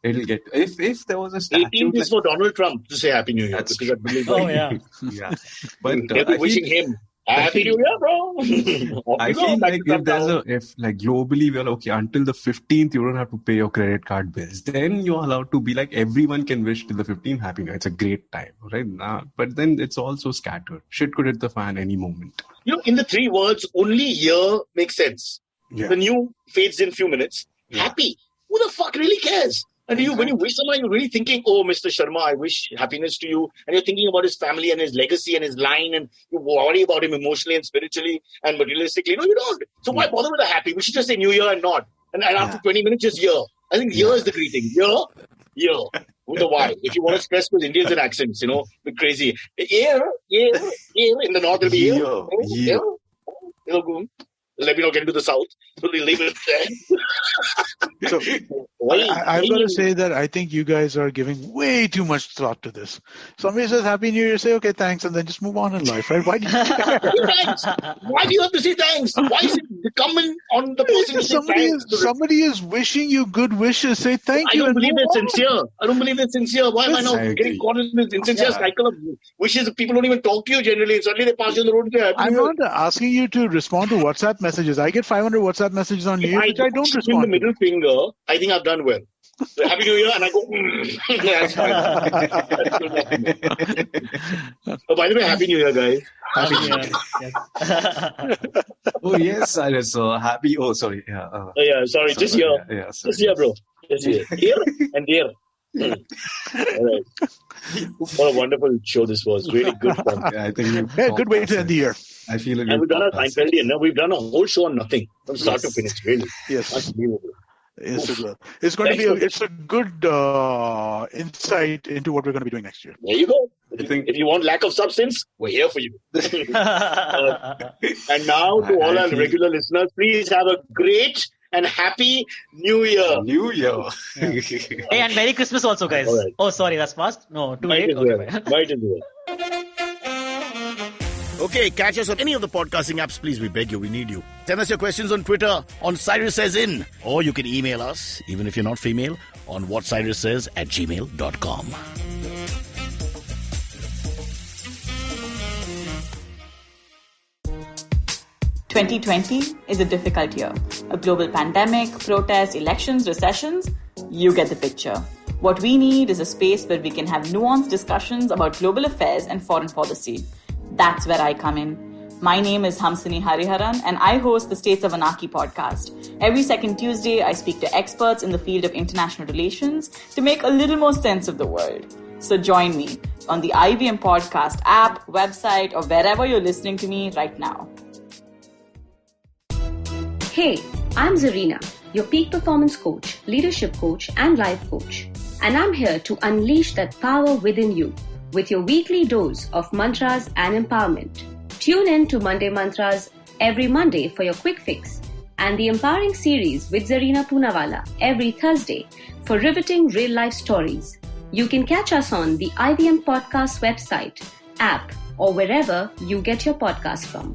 S4: it'll get... If there was a statute...
S3: 18th is for Donald Trump to say Happy New Year.
S4: That's
S3: because I believe
S5: yeah.
S4: Yeah. But
S3: wishing him Happy New Year, bro.
S4: I feel like if there's globally we're okay, until the 15th you don't have to pay your credit card bills. Then you're allowed to be like, everyone can wish till the 15th Happy New Year. It's a great time, right? But then it's also scattered. Shit could hit the fan any moment.
S3: In the 3 words, only year makes sense. Yeah. The new fades in few minutes. Yeah. Happy. Who the fuck really cares? And when you wish someone, you're really thinking, oh, Mr. Sharma, I wish happiness to you. And you're thinking about his family and his legacy and his line. And you worry about him emotionally and spiritually and materialistically. No, you don't. So why bother with a happy? We should just say New Year and not. And after 20 minutes, just year. I think year is the greeting. Year. With a Y. If you want to stress with Indians and accents, be crazy. Year. In the north, it'll be year. Let me not get into the south. So they leave it there.
S2: I've got to say that I think you guys are giving way too much thought to this. Somebody says Happy New Year, say okay, thanks, and then just move on in life, right? Why do you
S3: thanks? Why do you have to say thanks? Why is it incumbent on the person to say thanks?
S2: Somebody is wishing you good wishes. Say thank you.
S3: I don't believe they're sincere. I don't believe they're sincere. Why am I not getting caught in this insincere cycle of wishes? People don't even talk to you generally. Suddenly they pass you on the road and say Happy New Year.
S2: I'm not asking you to respond to WhatsApp messages. I get 500 WhatsApp messages on New Year, which I don't respond
S3: to. The middle finger, I think I've done well. So Happy New Year, and I go, that's fine. Oh, by the way, Happy New Year, guys.
S5: Happy New Year. Yes.
S4: Oh, yes, Cyrus. So happy. Oh, sorry. Yeah.
S3: Sorry. Just here. Just here, bro. Just here. Here and there. All right. What a wonderful show this was. Really good fun.
S4: Yeah, I think
S2: good way to end the year.
S4: I feel
S3: and we've done a Seinfeldian. No, we've done a whole show on nothing from start to finish. Really.
S2: Yes.
S3: Unbelievable.
S2: Yes, it will. It's going to be it's a good insight into what we're going to be doing next year.
S3: There you go. If you want lack of substance, we're here for you. And now to all our regular listeners, please have a great and happy New Year.
S4: New Year.
S5: Yeah. Hey, and Merry Christmas also, guys.
S3: Right.
S5: Oh, sorry, that's fast. No, too
S3: Might
S5: late.
S3: Might as well.
S8: Okay, catch us on any of the podcasting apps. Please, we beg you, we need you. Send us your questions on Twitter on Cyrus Says In. Or you can email us, even if you're not female, on whatcyrussays@gmail.com.
S9: "2020 is a difficult year. A global pandemic, protests, elections, recessions. You get the picture. What we need is a space where we can have nuanced discussions about global affairs and foreign policy. That's where I come in. My name is Hamsini Hariharan and I host the States of Anarchy podcast. Every second Tuesday, I speak to experts in the field of international relations to make a little more sense of the world. So join me on the IVM podcast app, website, or wherever you're listening to me right now.
S10: Hey, I'm Zarina, your peak performance coach, leadership coach, and life coach. And I'm here to unleash that power within you with your weekly dose of mantras and empowerment. Tune in to Monday Mantras every Monday for your quick fix and the Empowering Series with Zarina Poonawalla every Thursday for riveting real-life stories. You can catch us on the IVM Podcast website, app, or wherever you get your podcasts from.